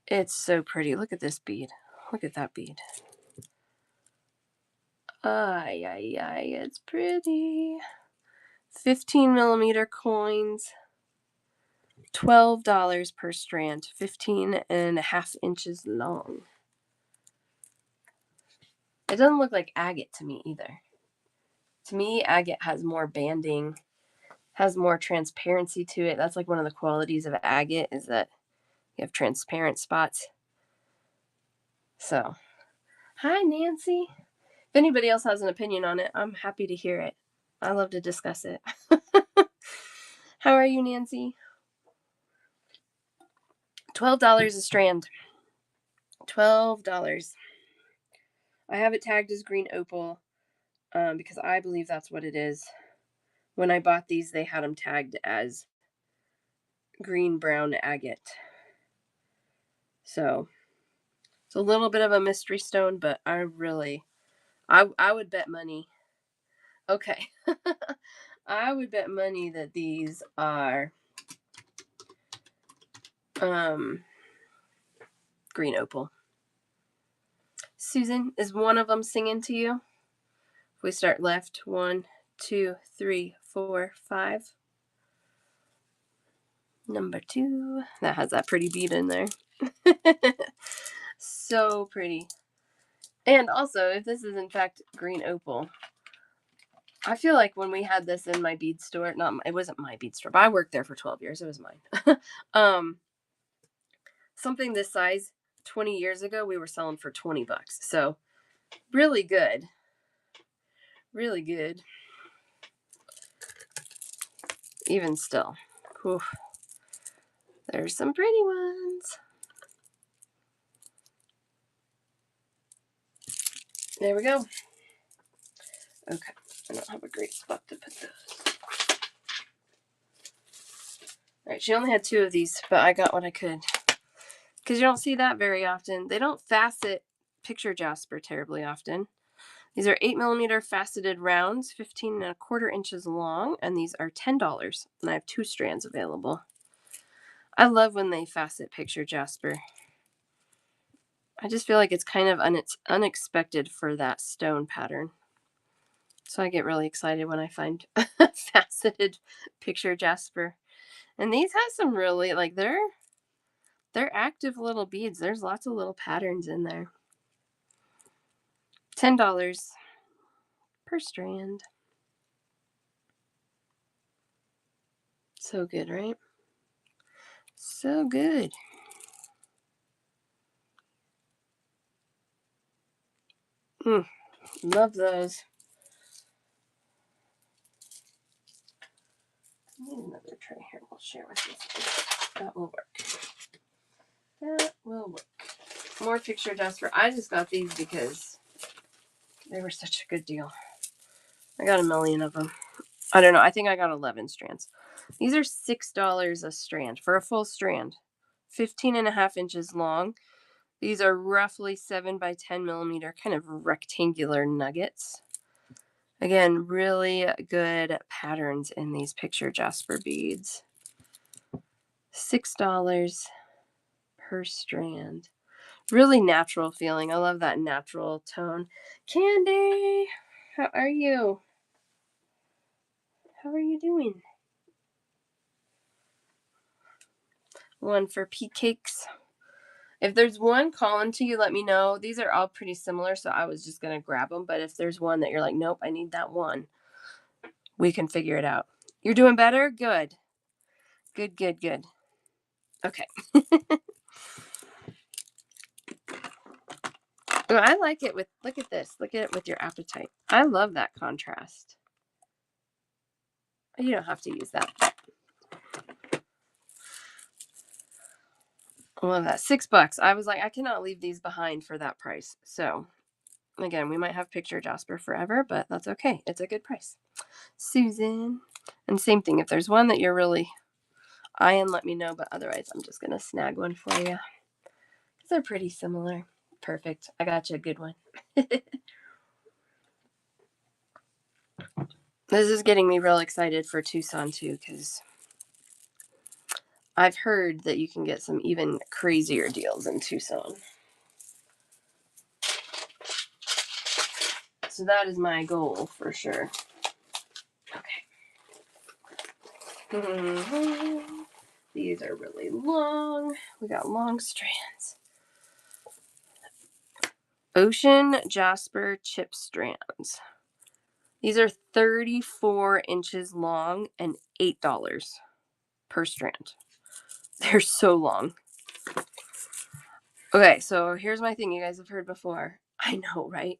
[SPEAKER 1] It's so pretty. Look at this bead. Look at that bead. Ay, ay, ay, it's pretty. 15 millimeter coins. $12 per strand. 15.5 inches long. It doesn't look like agate to me either. To me, agate has more banding, has more transparency to it. That's like one of the qualities of agate is that you have transparent spots. So, hi, Nancy. If anybody else has an opinion on it, I'm happy to hear it. I love to discuss it. How are you, Nancy? $12 a strand. $12. I have it tagged as green opal because I believe that's what it is. When I bought these, they had them tagged as green brown agate. So it's a little bit of a mystery stone, but I would bet money. Okay. I would bet money that these are green opal. Susan, is one of them singing to you? If we start left, 1, 2, 3, 4, 5. Number 2. That has that pretty bead in there. So pretty. And also, if this is in fact green opal, I feel like when we had this in my bead store, it wasn't my bead store, but I worked there for 12 years. It was mine. something this size 20 years ago, we were selling for $20. So really good. Really good. Even still. Whew. There's some pretty ones. There we go. Okay. I don't have a great spot to put those. All right, she only had 2 of these, but I got what I could. Because you don't see that very often. They don't facet picture jasper terribly often. These are 8mm faceted rounds, 15.25 inches long, and these are $10. And I have 2 strands available. I love when they facet picture jasper. I just feel like it's kind of unexpected for that stone pattern. So I get really excited when I find faceted picture jasper. And these have some really, like, they're active little beads. There's lots of little patterns in there. $10 per strand. So good, right? So good. Love those. I need another tray here. We'll share with you. That will work. That will work. More picture jasper. I just got these because they were such a good deal. I got a million of them. I don't know. I think I got 11 strands. These are $6 a strand for a full strand. 15.5 inches long. These are roughly 7 by 10mm, kind of rectangular nuggets. Again, really good patterns in these picture jasper beads. $6 per strand. Really natural feeling. I love that natural tone. Candy, how are you? How are you doing? One for pea cakes. If there's one calling to you, let me know. These are all pretty similar, so I was just going to grab them. But if there's one that you're like, nope, I need that one, we can figure it out. You're doing better? Good. Good, good, good. Okay. Oh, I like it with, look at this. Look at it with your appetite. I love that contrast. You don't have to use that. I love that. $6. I was like, I cannot leave these behind for that price. So, again, we might have picture jasper forever, but that's okay. It's a good price. Susan. And same thing. If there's one that you're really eyeing, let me know. But otherwise, I'm just going to snag one for you. They're pretty similar. Perfect. I got you a good one. This is getting me real excited for Tucson, too, because I've heard that you can get some even crazier deals in Tucson. So that is my goal for sure. Okay. These are really long. We got long strands. Ocean Jasper Chip Strands. These are 34 inches long and $8 per strand. They're so long. Okay, so here's my thing you guys have heard before. I know, right?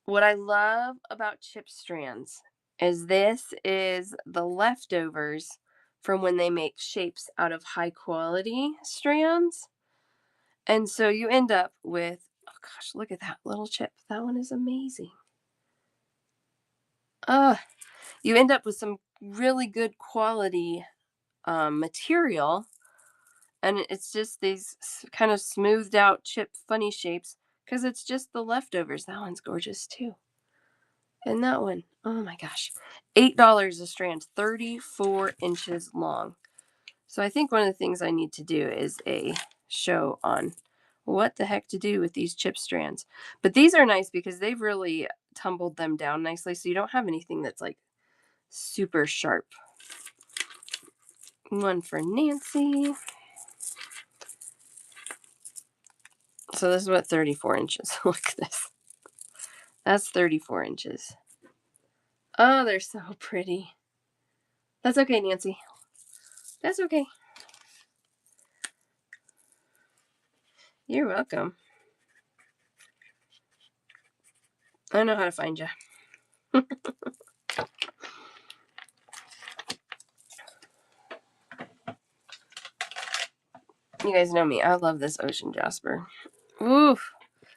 [SPEAKER 1] What I love about chip strands is this is the leftovers from when they make shapes out of high quality strands. And so you end up with, oh gosh, look at that little chip. That one is amazing. You end up with some really good quality material. And it's just these kind of smoothed out chip funny shapes because it's just the leftovers. That one's gorgeous too. And that one, oh my gosh, $8 a strand, 34 inches long. So I think one of the things I need to do is a show on what the heck to do with these chip strands. But these are nice because they've really tumbled them down nicely, so you don't have anything that's like super sharp. One for Nancy. So this is what 34 inches. Look at this. That's 34 inches. Oh, they're so pretty. That's okay, Nancy. That's okay. You're welcome. I know how to find you. You guys know me. I love this ocean jasper. Oof.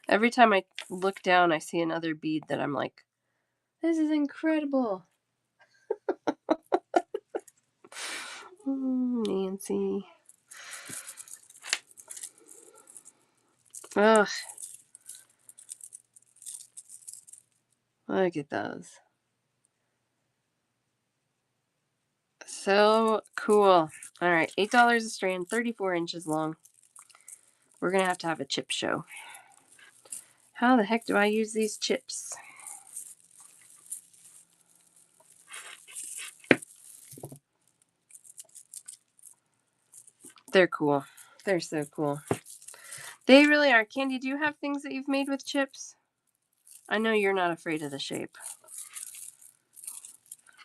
[SPEAKER 1] Every time I look down, I see another bead that I'm like, this is incredible. Nancy. Ugh. Look at those. So cool. All right. $8 a strand, 34 inches long. We're going to have a chip show. How the heck do I use these chips? They're cool. They're so cool. They really are. Candy, do you have things that you've made with chips? I know you're not afraid of the shape.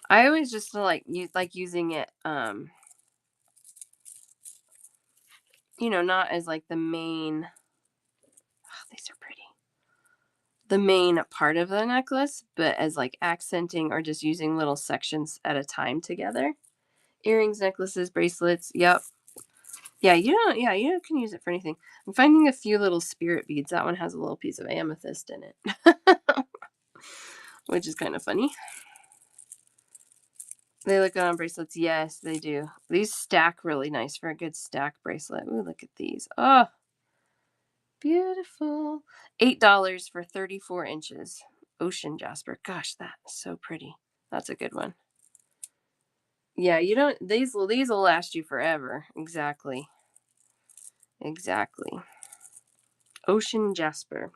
[SPEAKER 1] I always just like using it, not as like the main. Oh, these are pretty. The main part of the necklace, but as like accenting or just using little sections at a time together. Earrings, necklaces, bracelets. Yep. Yeah, you can use it for anything. I'm finding a few little spirit beads. That one has a little piece of amethyst in it, which is kind of funny. They look good on bracelets. Yes, they do. These stack really nice for a good stack bracelet. Ooh, look at these. Oh, beautiful. $8 for 34 inches. Ocean jasper. Gosh, that is so pretty. That's a good one. Yeah, you don't. These will last you forever. Exactly. Ocean jasper.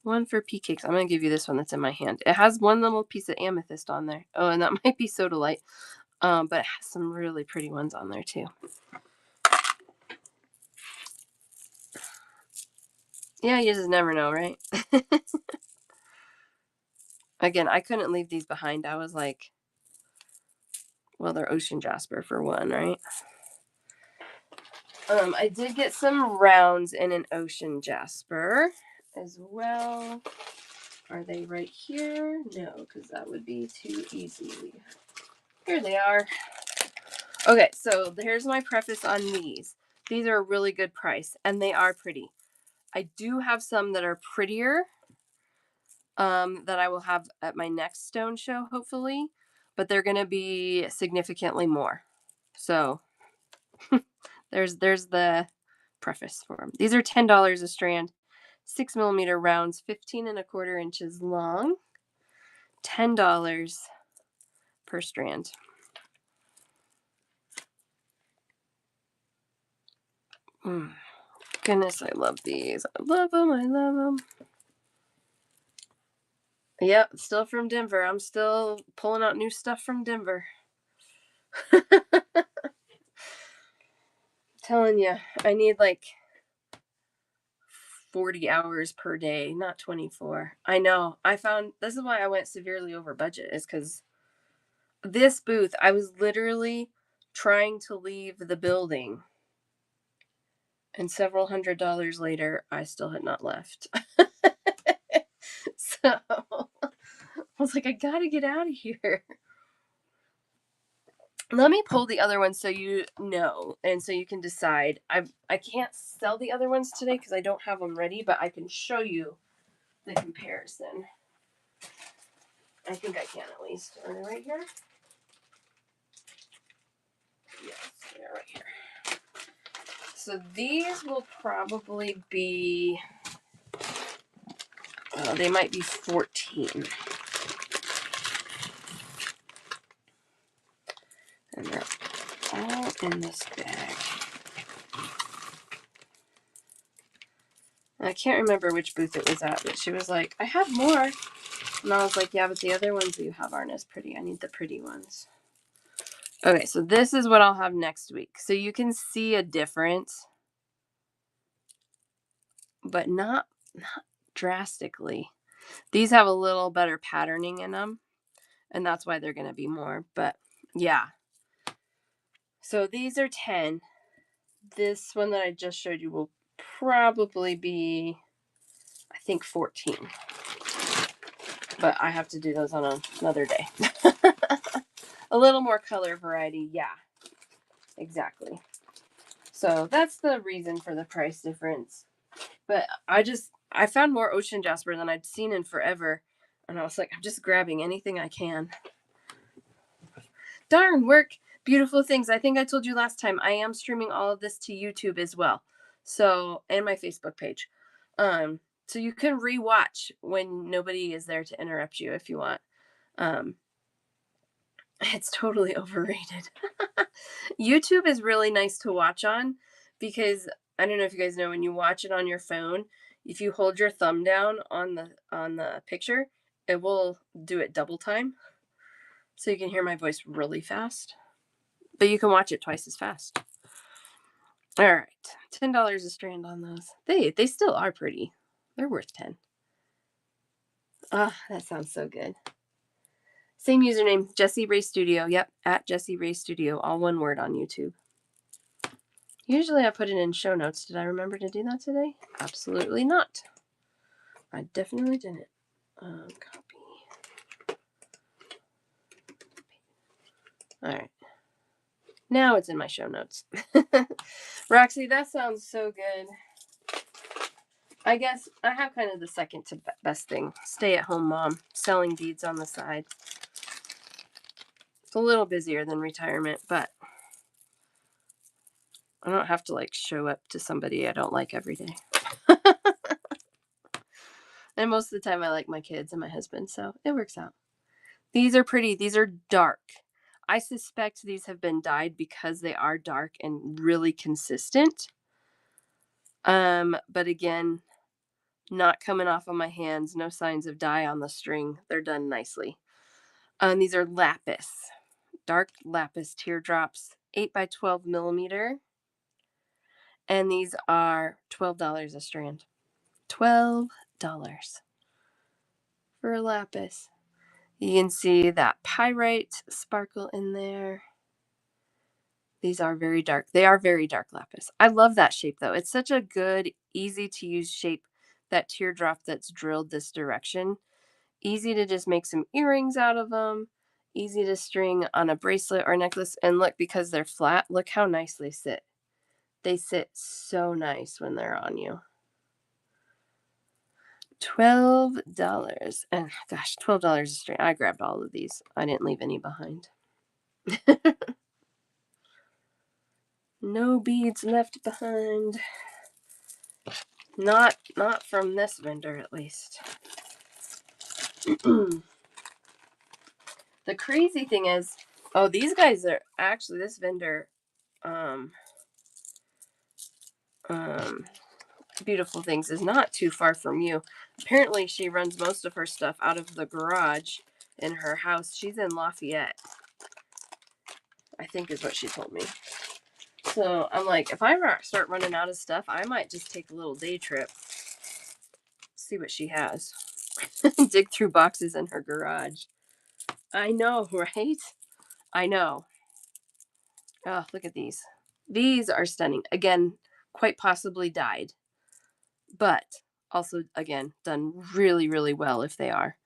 [SPEAKER 1] One for pea cakes. I'm going to give you this one that's in my hand. It has one little piece of amethyst on there. Oh, and that might be sodalite. But it has some really pretty ones on there too. Yeah, you just never know, right? Again, I couldn't leave these behind. I was like, well, they're ocean jasper for one, right? I did get some rounds in an ocean jasper as well. Are they right here? No, because that would be too easy. Here they are. Okay, so here's my preface on these. These are a really good price, and they are pretty. I do have some that are prettier that I will have at my next stone show, hopefully, but they're going to be significantly more. So there's the preface for them. These are $10 a strand, 6mm rounds, 15¼ inches long, $10 per strand. Goodness, I love these. I love them. Yep, still from Denver. I'm still pulling out new stuff from Denver. Telling you, I need like 40 hours per day, not 24. I know. I found this is why I went severely over budget, is because this booth, I was literally trying to leave the building, and several $100s later, I still had not left. So I was like, I gotta get out of here. Let me pull the other ones so you know, and so you can decide. I can't sell the other ones today because I don't have them ready, but I can show you the comparison. I think I can at least. Are they right here? Yes, they're right here. So these will probably be, they might be 14. And they're all in this bag. I can't remember which booth it was at, but she was like, I have more. And I was like, yeah, but the other ones that you have aren't as pretty. I need the pretty ones. Okay, so this is what I'll have next week. So you can see a difference, but not drastically. These have a little better patterning in them, and that's why they're going to be more. But yeah. So these are 10. This one that I just showed you will probably be, I think, 14. But I have to do those on another day. A little more color variety, yeah. Exactly. So that's the reason for the price difference. But I found more ocean jasper than I'd seen in forever. And I was like, I'm just grabbing anything I can. Darn, work. Beautiful things. I think I told you last time, I am streaming all of this to YouTube as well. So, and my Facebook page. So you can rewatch when nobody is there to interrupt you if you want. It's totally overrated. YouTube is really nice to watch on because I don't know if you guys know, when you watch it on your phone, if you hold your thumb down on the picture, it will do it double time. So you can hear my voice really fast. But you can watch it twice as fast. All right. $10 a strand on those. They still are pretty. They're worth 10. Ah, that sounds so good. Same username, Jessie Ray Studio. Yep, at Jessie Ray Studio. All one word on YouTube. Usually I put it in show notes. Did I remember to do that today? Absolutely not. I definitely didn't. Copy. All right. Now it's in my show notes. Roxy, that sounds so good. I guess I have kind of the second to best thing. Stay-at-home mom, selling beads on the side. It's a little busier than retirement, but I don't have to like show up to somebody I don't like every day. And most of the time I like my kids and my husband, so it works out. These are pretty. These are dark. I suspect these have been dyed because they are dark and really consistent. But again, not coming off of my hands. No signs of dye on the string. They're done nicely. These are lapis. Dark lapis teardrops. 8 by 12 millimeter. And these are $12 a strand. $12 for a lapis. You can see that pyrite sparkle in there. These are very dark. They are very dark lapis. I love that shape though. It's such a good, easy to use shape. That teardrop that's drilled this direction. Easy to just make some earrings out of them. Easy to string on a bracelet or necklace. And look, because they're flat, look how nice they sit. They sit so nice when they're on you. $12. And gosh, $12 a string. I grabbed all of these. I didn't leave any behind. No beads left behind. Not from this vendor, at least. The crazy thing is, these guys are actually, this vendor, Beautiful Things is not too far from you. Apparently, she runs most of her stuff out of the garage in her house. She's in Lafayette, I think is what she told me. So I'm like, if I start running out of stuff, I might just take a little day trip, see what she has. Dig through boxes in her garage. I know, right? I know. Oh, look at these. These are stunning. Again, quite possibly dyed, but also, again, done really, really well if they are.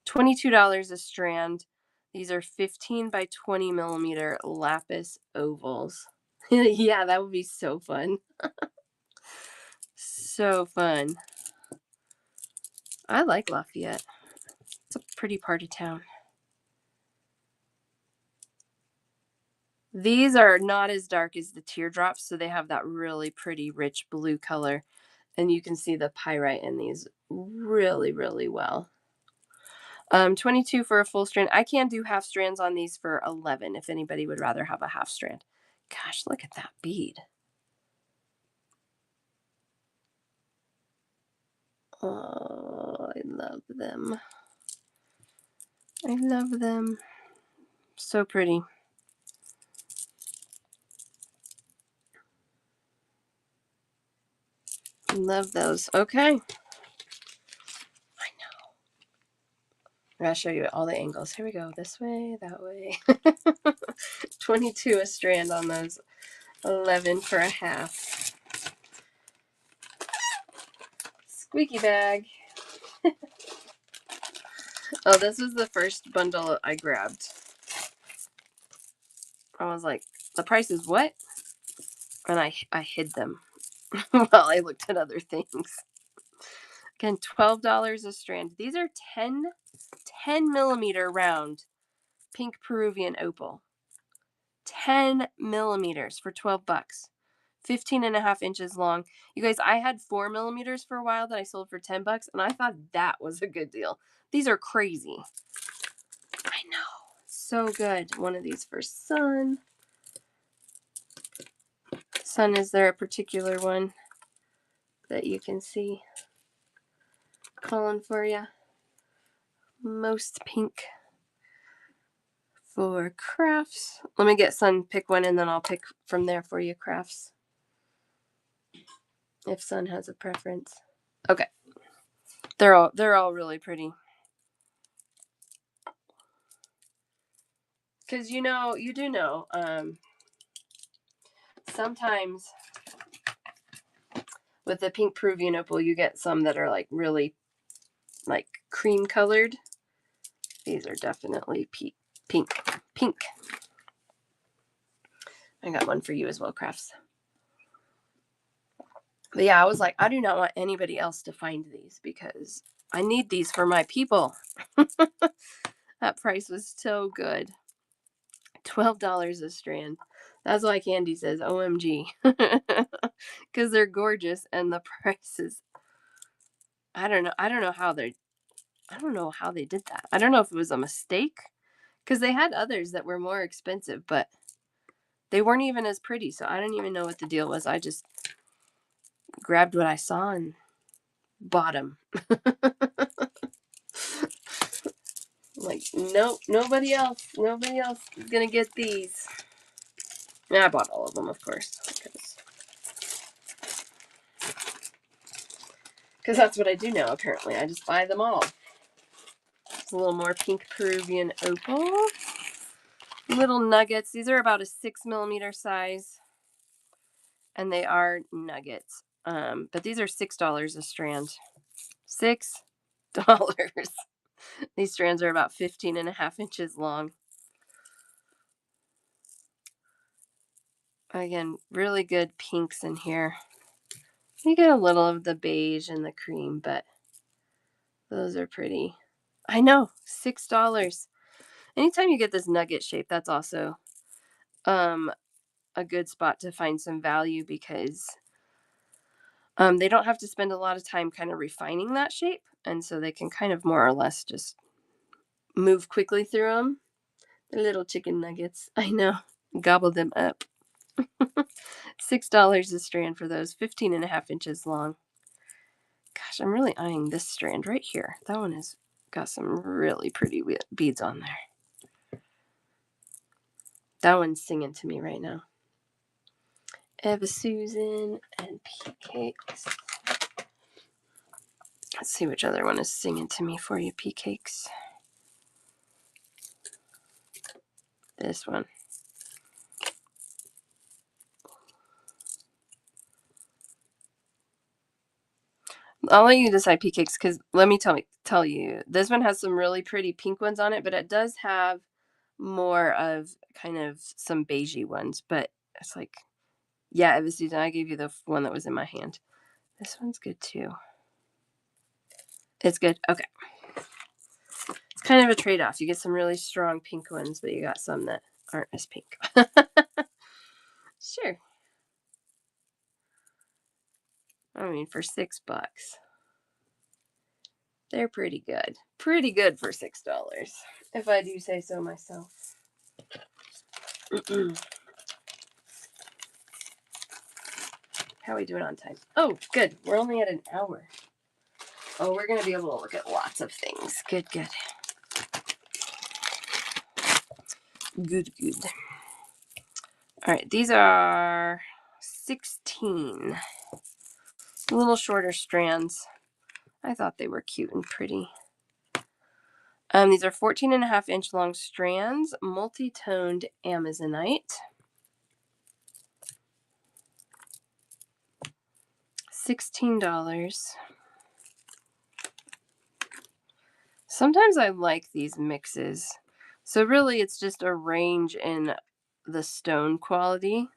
[SPEAKER 1] $22 a strand. These are 15 by 20 millimeter lapis ovals. Yeah, that would be so fun. So fun. I like Lafayette. It's a pretty part of town. These are not as dark as the teardrops, so they have that really pretty rich blue color. And you can see the pyrite in these really, really well. 22 for a full strand. I can do half strands on these for 11 if anybody would rather have a half strand. Gosh, look at that bead. Oh, I love them. I love them. So pretty. Love those. Okay. I know. I'm going to show you all the angles. Here we go. This way, that way. 22 a strand on those. 11 for a half. squeaky bag. Oh, this was the first bundle I grabbed. I was like, the price is what? And I hid them while I looked at other things. Again, $12 a strand. These are 10 millimeter round pink Peruvian opal. 10 millimeters for 12 bucks. 15 and a half inches long. You guys, I had 4 millimeters for a while that I sold for 10 bucks, and I thought that was a good deal. These are crazy. I know. So good. One of these for Sun. Sun, is there a particular one that you can see calling for you? Most pink. For crafts, let me get Sun pick one, and then I'll pick from there for you, crafts. If Sun has a preference. Okay. They're all really pretty. Because you do know, sometimes with the pink Peruvian opal, you get some that are like really like cream colored. These are definitely pink. I got one for you as well, crafts. But yeah, I was like, I do not want anybody else to find these because I need these for my people. That price was so good. $12 a strand. That's why Candy says OMG. Because they're gorgeous and the prices. I don't know how they did that. I don't know if it was a mistake. Because they had others that were more expensive, but they weren't even as pretty. So I don't even know what the deal was. I just grabbed what I saw and bought them. Like, nope, nobody else is gonna get these. And I bought all of them, of course, because that's what I do now. Apparently, I just buy them all. It's a little more pink Peruvian opal. Little nuggets. These are about a 6 millimeter size, and they are nuggets. But these are $6 a strand. $6. These strands are about 15 and a half inches long. Again, really good pinks in here. You get a little of the beige and the cream, but those are pretty. I know, $6. Anytime you get this nugget shape, that's also a good spot to find some value because they don't have to spend a lot of time kind of refining that shape, and so they can kind of more or less just move quickly through them. The little chicken nuggets. I know. Gobble them up. $6 a strand for those, 15 and a half inches long. Gosh, I'm really eyeing this strand right here. That one has got some really pretty beads on there. That one's singing to me right now. Eva Susan and Pea Cakes. Let's see which other one is singing to me for you, Pea Cakes. This one. I'll let you decide, Pea Cakes, because let me tell you, this one has some really pretty pink ones on it, but it does have more of kind of some beigey ones. But it's like, yeah, Eva Susan, I gave you the one that was in my hand. This one's good too. It's good. Okay. It's kind of a trade-off. You get some really strong pink ones, but you got some that aren't as pink. Sure. I mean, for $6, they're pretty good. Pretty good for $6, if I do say so myself. How are we doing on time? Oh, good. We're only at an hour. Oh, we're going to be able to look at lots of things. Good. Good. All right, these are 16. A little shorter strands. I thought they were cute and pretty. These are 14 and a half inch long strands, multi-toned Amazonite. $16. Sometimes I like these mixes. So really it's just a range in the stone quality.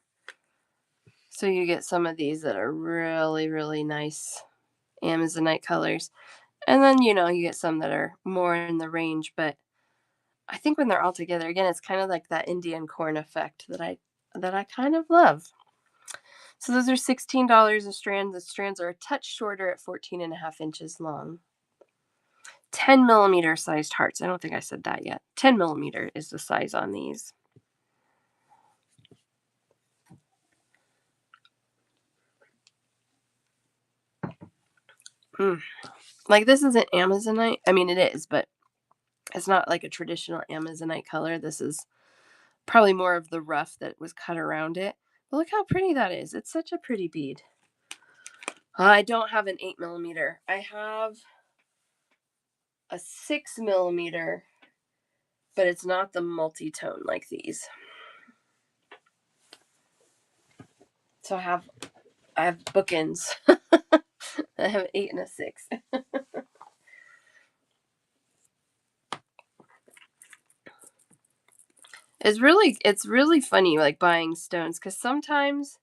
[SPEAKER 1] So you get some of these that are really, really nice Amazonite colors. And then, you get some that are more in the range, but I think when they're all together, again, it's kind of like that Indian corn effect that I kind of love. So those are $16 a strand. The strands are a touch shorter at 14.5 inches long. 10 millimeter sized hearts. I don't think I said that yet. 10 millimeter is the size on these. Like this isn't Amazonite. I mean, it is, but it's not like a traditional Amazonite color. This is probably more of the rough that was cut around it. But look how pretty that is. It's such a pretty bead. I don't have an 8 millimeter. I have a 6 millimeter, but it's not the multi-tone like these. So I have bookends. I have an 8 and a 6. It's really funny like buying stones, because sometimes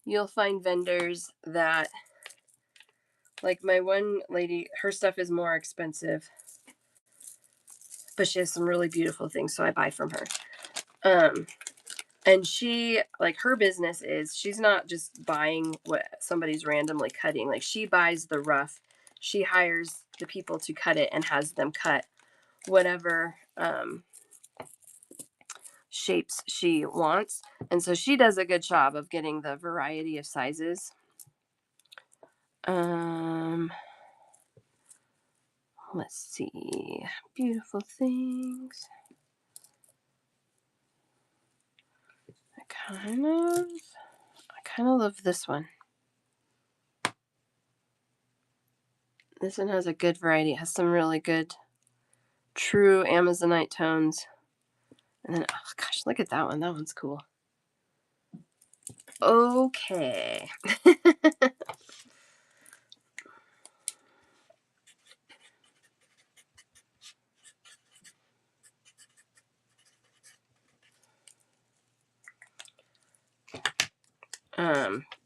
[SPEAKER 1] you'll find vendors that, like my one lady, her stuff is more expensive, but she has some really beautiful things, so I buy from her. And she, like, her business is, she's not just buying what somebody's randomly cutting. Like, she buys the rough. She hires the people to cut it and has them cut whatever shapes she wants. And so she does a good job of getting the variety of sizes. Let's see. Beautiful things. I kind of love this one. This one has a good variety. It has some really good true Amazonite tones. And then, oh gosh, look at that one. That one's cool. Okay.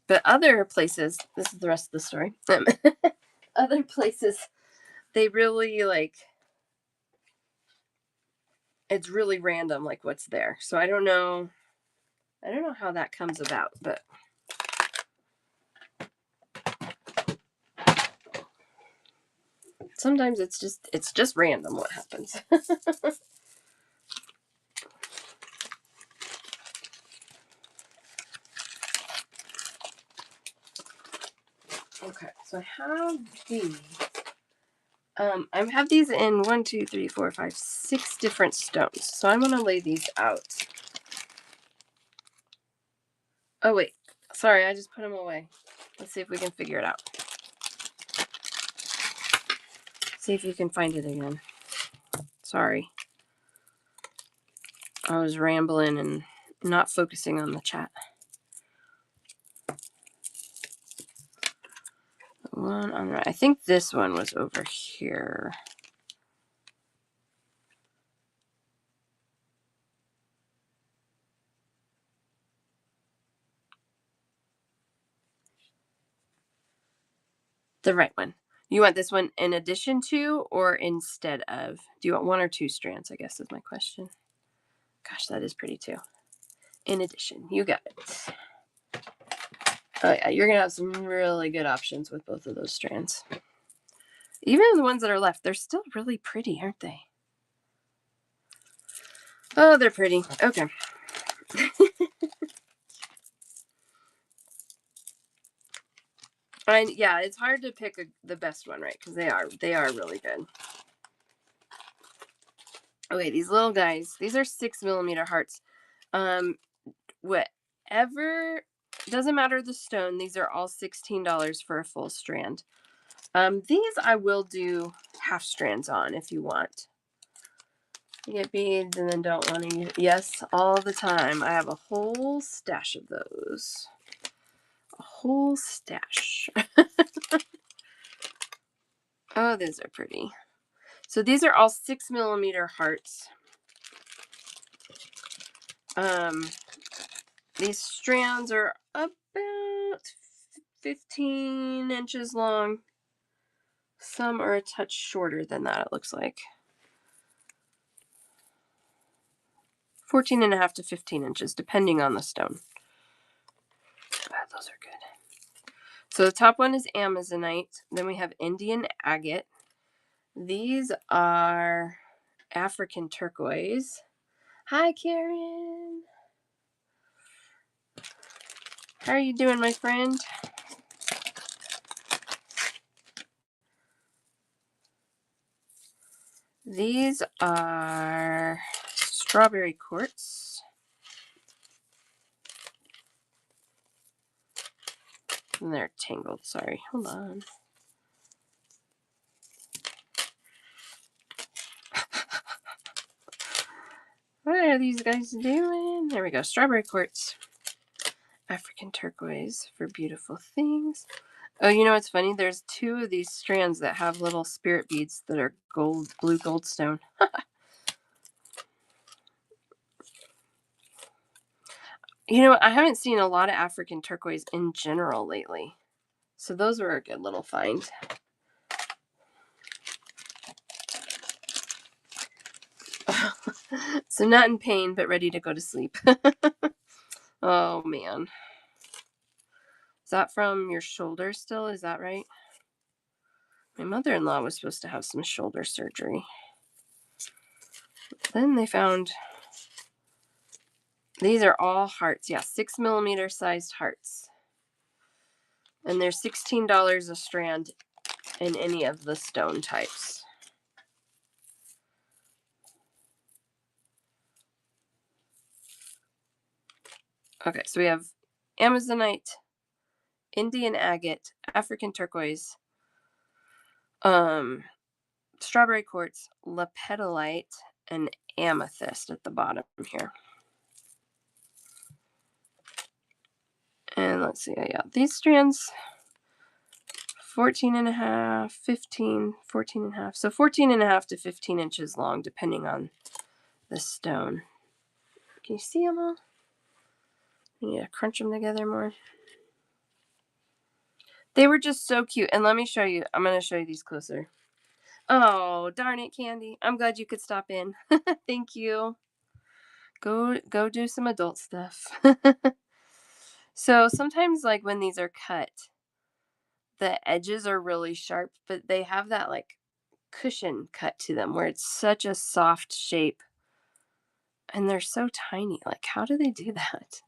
[SPEAKER 1] But other places, this is the rest of the story. Other places, they really it's really random, like what's there. So I don't know how that comes about, but sometimes it's just random what happens. Okay, so I have these. I have these in 1, 2, 3, 4, 5, 6 different stones. So I'm gonna lay these out. Oh wait, sorry, I just put them away. Let's see if we can figure it out. See if you can find it again. Sorry. I was rambling and not focusing on the chat. One on the right. I think this one was over here. The right one. You want this one in addition to or instead of? Do you want 1 or 2 strands, I guess is my question. Gosh, that is pretty too. In addition, you got it. Oh yeah, you're going to have some really good options with both of those strands. Even the ones that are left, they're still really pretty, aren't they? Oh, they're pretty. Okay. Yeah, it's hard to pick the best one, right? Because they are really good. Okay, these little guys, these are 6 millimeter hearts. Whatever, doesn't matter the stone. These are all $16 for a full strand. These I will do half strands on if you want. You get beads and then don't want to use. Yes, all the time. I have a whole stash of those. A whole stash. Oh, these are pretty. So these are all 6mm hearts. These strands are about 15 inches long. Some are a touch shorter than that, it looks like. 14.5 to 15 inches, depending on the stone. Those are good. So the top one is Amazonite. Then we have Indian agate. These are African turquoise. Hi, Karen. How are you doing, my friend? These are strawberry quartz. And they're tangled. Sorry. Hold on. What are these guys doing? There we go. Strawberry quartz. African turquoise for beautiful things. Oh, you know what's funny? There's 2 of these strands that have little spirit beads that are gold, blue goldstone. You know, I haven't seen a lot of African turquoise in general lately. So those were a good little find. So not in pain, but ready to go to sleep. Oh, man. Is that from your shoulder still? Is that right? My mother-in-law was supposed to have some shoulder surgery. Then they found... These are all hearts. Yeah, 6mm sized hearts. And they're $16 a strand in any of the stone types. Okay, so we have Amazonite, Indian agate, African turquoise, strawberry quartz, lepidolite, and amethyst at the bottom here. And let's see, yeah, these strands, 14.5, 15, 14.5. So 14.5 to 15 inches long, depending on the stone. Can you see them all? You need to crunch them together more. They were just so cute. And let me show you. I'm going to show you these closer. Oh, darn it, Candy. I'm glad you could stop in. Thank you. Go do some adult stuff. So sometimes, like, when these are cut, the edges are really sharp, but they have that, like, cushion cut to them where it's such a soft shape. And they're so tiny. Like, how do they do that?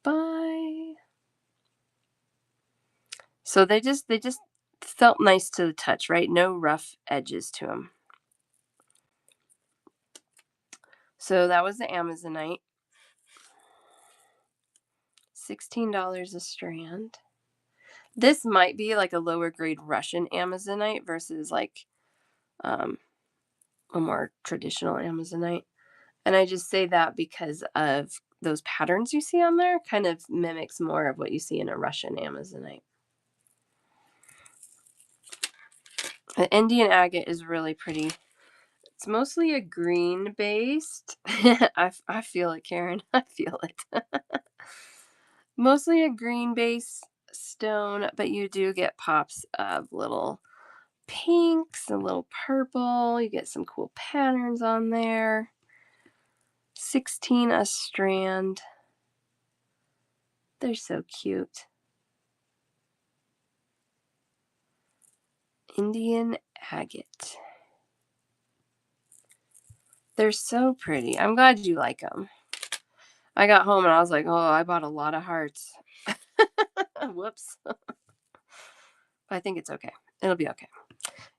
[SPEAKER 1] Bye. So they just felt nice to the touch, right? No rough edges to them. So that was the Amazonite. $16 a strand. This might be like a lower grade Russian Amazonite versus like a more traditional Amazonite. And I just say that because of those patterns you see on there kind of mimics more of what you see in a Russian Amazonite. The Indian agate is really pretty. It's mostly a green based. I feel it, Karen. I feel it. Mostly a green based stone, but you do get pops of little pinks, a little purple. You get some cool patterns on there. 16 a strand. They're so cute. Indian agate. They're so pretty. I'm glad you like them. I got home and I was like, oh, I bought a lot of hearts. Whoops. I think it's okay. It'll be okay.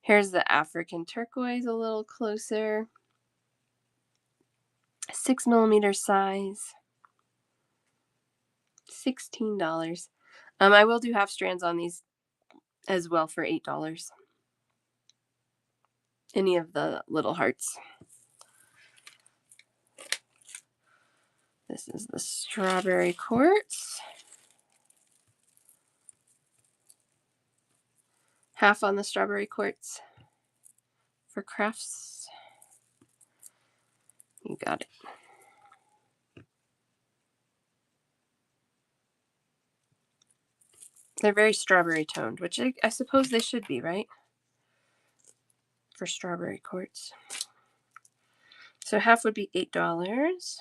[SPEAKER 1] Here's the African turquoise a little closer. 6mm size. $16. I will do half strands on these as well for $8. Any of the little hearts. This is the strawberry quartz. Half on the strawberry quartz. for crafts. You got it. They're very strawberry toned, which I suppose they should be, right? For strawberry quartz. So half would be $8.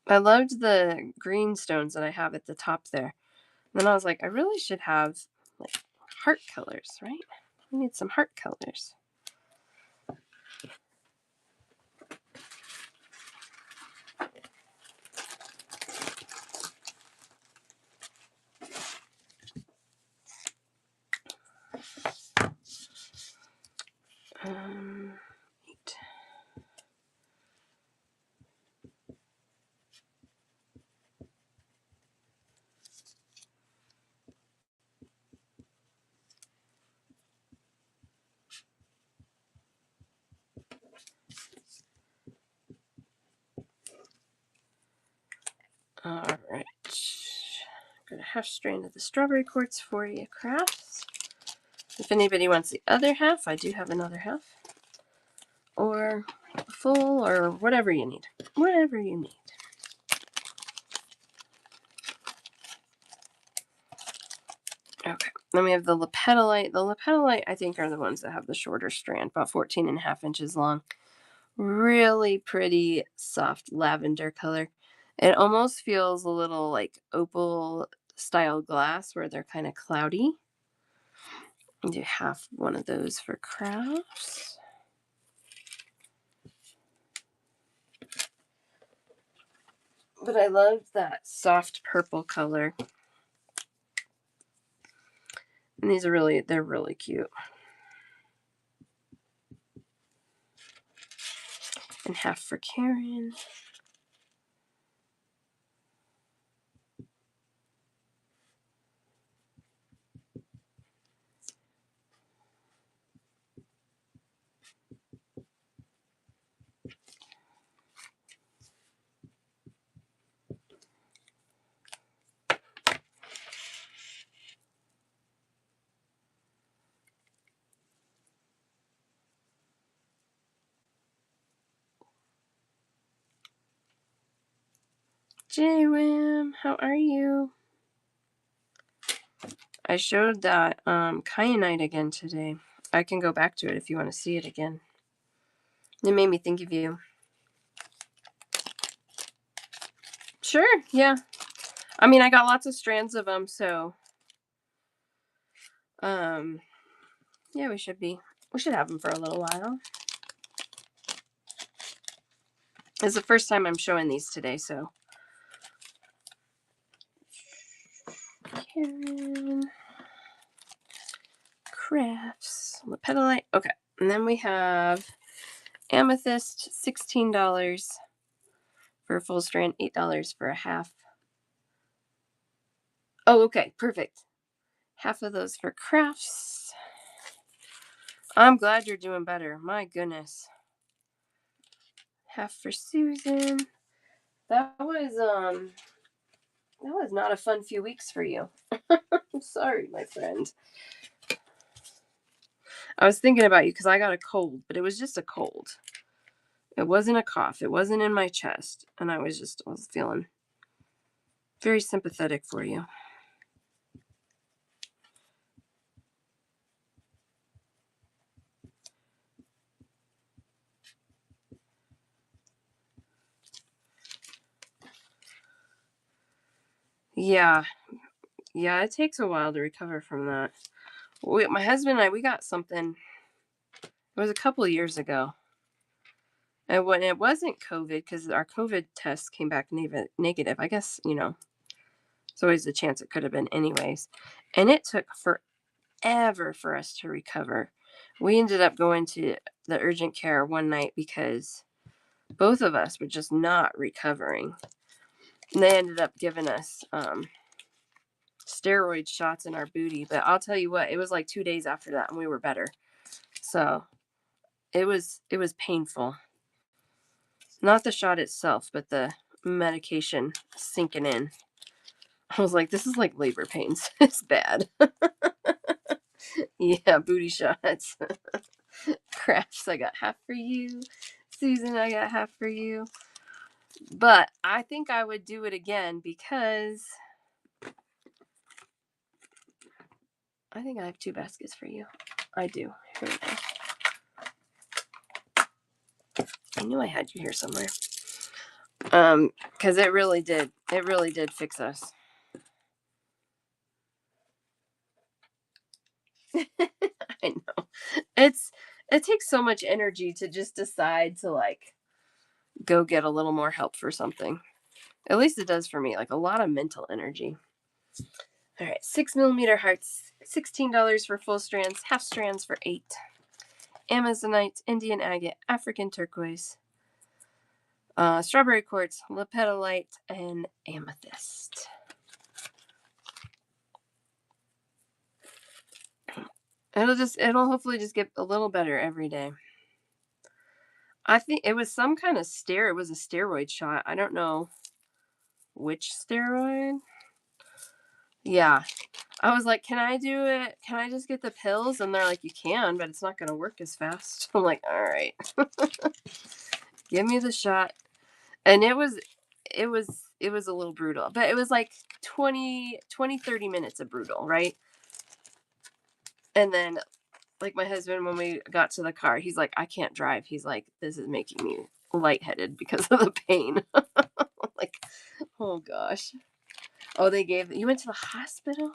[SPEAKER 1] I loved the green stones that I have at the top there. And then I was like, I really should have like heart colors, right? We need some heart colors. Eight. All right. Got a half strand of the strawberry quartz for you crafts. If anybody wants the other half, I do have another half. Or full, or whatever you need. Whatever you need. Okay, then we have the lepidolite. The lepidolite, I think, are the ones that have the shorter strand, about 14.5 inches long. Really pretty, soft lavender color. It almost feels a little like opal style glass where they're kind of cloudy. And you have one of those for crafts. But I love that soft purple color. And these are they're really cute. And half for Karen. J-Wim, how are you? I showed that kyanite again today. I can go back to it if you want to see it again. It made me think of you. Sure, yeah. I mean, I got lots of strands of them, so yeah, we should have them for a little while. It's the first time I'm showing these today, so Karen Crafts lepidolite. Okay, and then we have amethyst, $16 for a full strand, $8 for a half. Oh, okay, perfect. Half of those for crafts. I'm glad you're doing better. My goodness. Half for Susan. That was not a fun few weeks for you. I'm sorry, my friend. I was thinking about you because I got a cold, but it was just a cold. It wasn't a cough. It wasn't in my chest. And I was feeling very sympathetic for you. Yeah. Yeah, it takes a while to recover from that. My husband and I, we got something. It was a couple of years ago. And when it wasn't COVID, because our COVID test came back negative, I guess, there's always a chance it could have been anyways. And it took forever for us to recover. We ended up going to the urgent care one night because both of us were just not recovering. And they ended up giving us steroid shots in our booty. But I'll tell you what, it was like 2 days after that and we were better. So it was painful. Not the shot itself, but the medication sinking in. I was like, this is like labor pains. It's bad. Yeah, booty shots. Crafts, I got half for you. Susan, I got half for you. But I think I would do it again because I think I have 2 baskets for you. I do. Here we go. I knew I had you here somewhere. Because it really did fix us. I know. It takes so much energy to just decide to like go get a little more help for something. At least it does for me. Like a lot of mental energy. All right, 6mm hearts, $16 for full strands, half strands for $8. Amazonite, Indian agate, African turquoise, strawberry quartz, lepidolite, and amethyst. It'll hopefully just get a little better every day. I think it was some kind of it was a steroid shot. I don't know which steroid. Yeah. I was like, can I do it? Can I just get the pills? And they're like, you can, but it's not going to work as fast. I'm like, all right. Give me the shot. And it was a little brutal, but it was like 20, 30 minutes of brutal, right? And then like my husband, when we got to the car, he's like, I can't drive. He's like, this is making me lightheaded because of the pain. Like, oh gosh. Oh, you went to the hospital?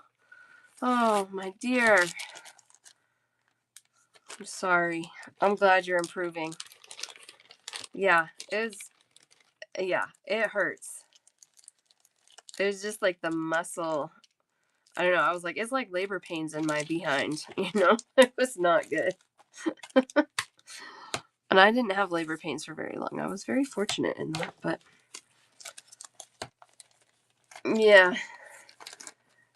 [SPEAKER 1] Oh, my dear. I'm sorry. I'm glad you're improving. Yeah, it hurts. It was just like the muscle. I don't know. I was like, it's like labor pains in my behind, you know? It was not good. And I didn't have labor pains for very long. I was very fortunate in that, but yeah.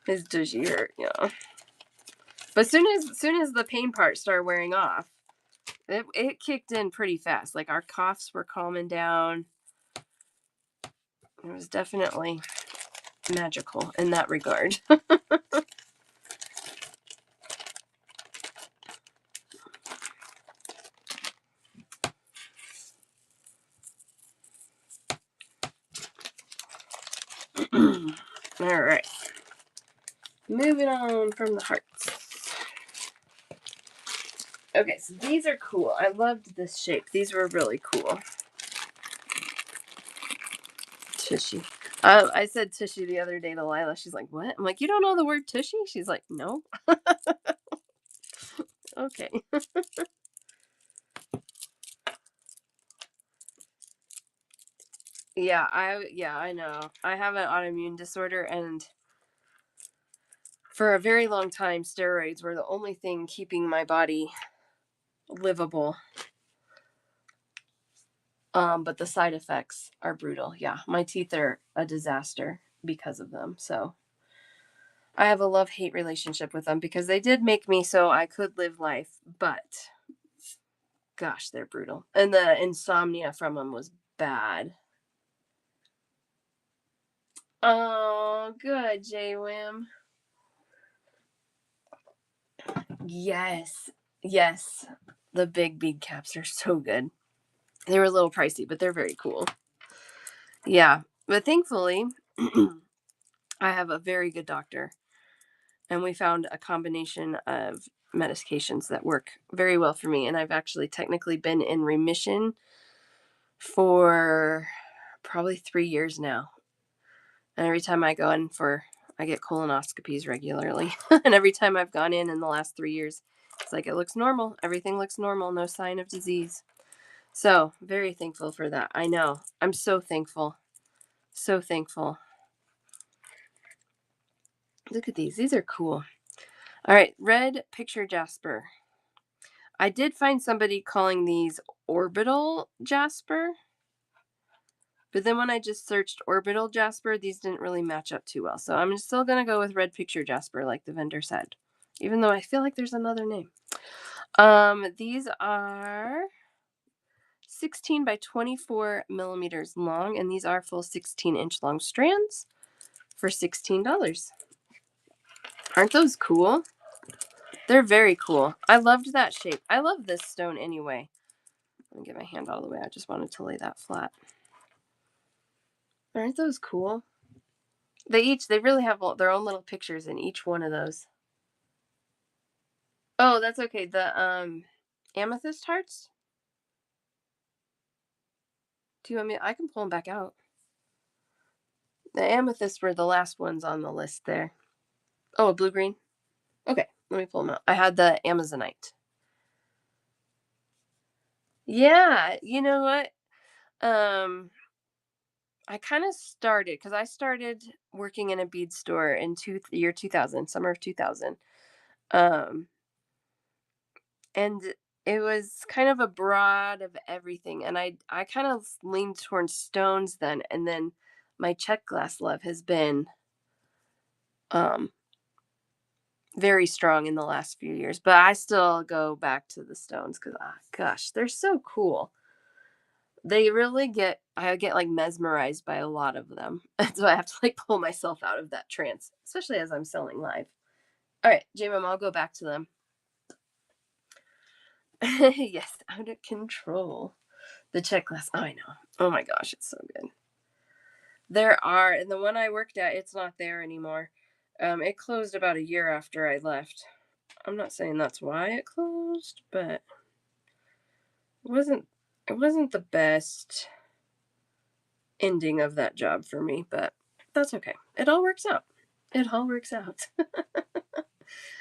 [SPEAKER 1] His tushy hurt, yeah. But soon as the pain part started wearing off, it kicked in pretty fast. Like our coughs were calming down. It was definitely magical in that regard. All right. Moving on from the hearts. Okay, so these are cool. I loved this shape. These were really cool. Tushy. I said tushy the other day to Lila. She's like, what? I'm like, you don't know the word tushy? She's like, no. Okay. Yeah, I know. I have an autoimmune disorder, and for a very long time, steroids were the only thing keeping my body livable. But the side effects are brutal. Yeah, my teeth are a disaster because of them. So I have a love-hate relationship with them because they did make me so I could live life, but gosh, they're brutal. And the insomnia from them was bad. Oh, good, J-Wim. Yes. Yes. The big bead caps are so good. They were a little pricey, but they're very cool. Yeah. But thankfully, I have a very good doctor. And we found a combination of medications that work very well for me. And I've actually technically been in remission for probably 3 years now. And every time I go in I get colonoscopies regularly. And every time I've gone in the last 3 years, it's like, it looks normal. Everything looks normal. No sign of disease. So very thankful for that. I know. I'm so thankful. So thankful. Look at these. These are cool. All right. Red picture jasper. I did find somebody calling these orbital jasper. But then when I just searched orbital jasper, these didn't really match up too well. So I'm still going to go with red picture jasper like the vendor said. Even though I feel like there's another name. These are 16 by 24 millimeters long. And these are full 16-inch long strands for $16. Aren't those cool? They're very cool. I loved that shape. I love this stone anyway. Let me get my hand all the way. I just wanted to lay that flat. Aren't those cool? They really have their own little pictures in each one of those. Oh, that's okay. The amethyst hearts? Do you want me? I can pull them back out. The amethysts were the last ones on the list there. Oh, blue green? Okay, let me pull them out. I had the Amazonite. Yeah, you know what? I kind of started because I started working in a bead store in year 2000, summer of 2000. Um, and it was kind of a broad of everything. And I kind of leaned towards stones then. And then my check glass love has been um, very strong in the last few years. But I still go back to the stones because, gosh, they're so cool. They really I get like mesmerized by a lot of them. And so I have to like pull myself out of that trance, especially as I'm selling live. All right, J-Mom, I'll go back to them. Yes, out of control. The checklist. Oh, I know. Oh my gosh, it's so good. There are, and the one I worked at, it's not there anymore. It closed about a year after I left. I'm not saying that's why it closed, but it wasn't the best ending of that job for me, but that's okay. It all works out. It all works out.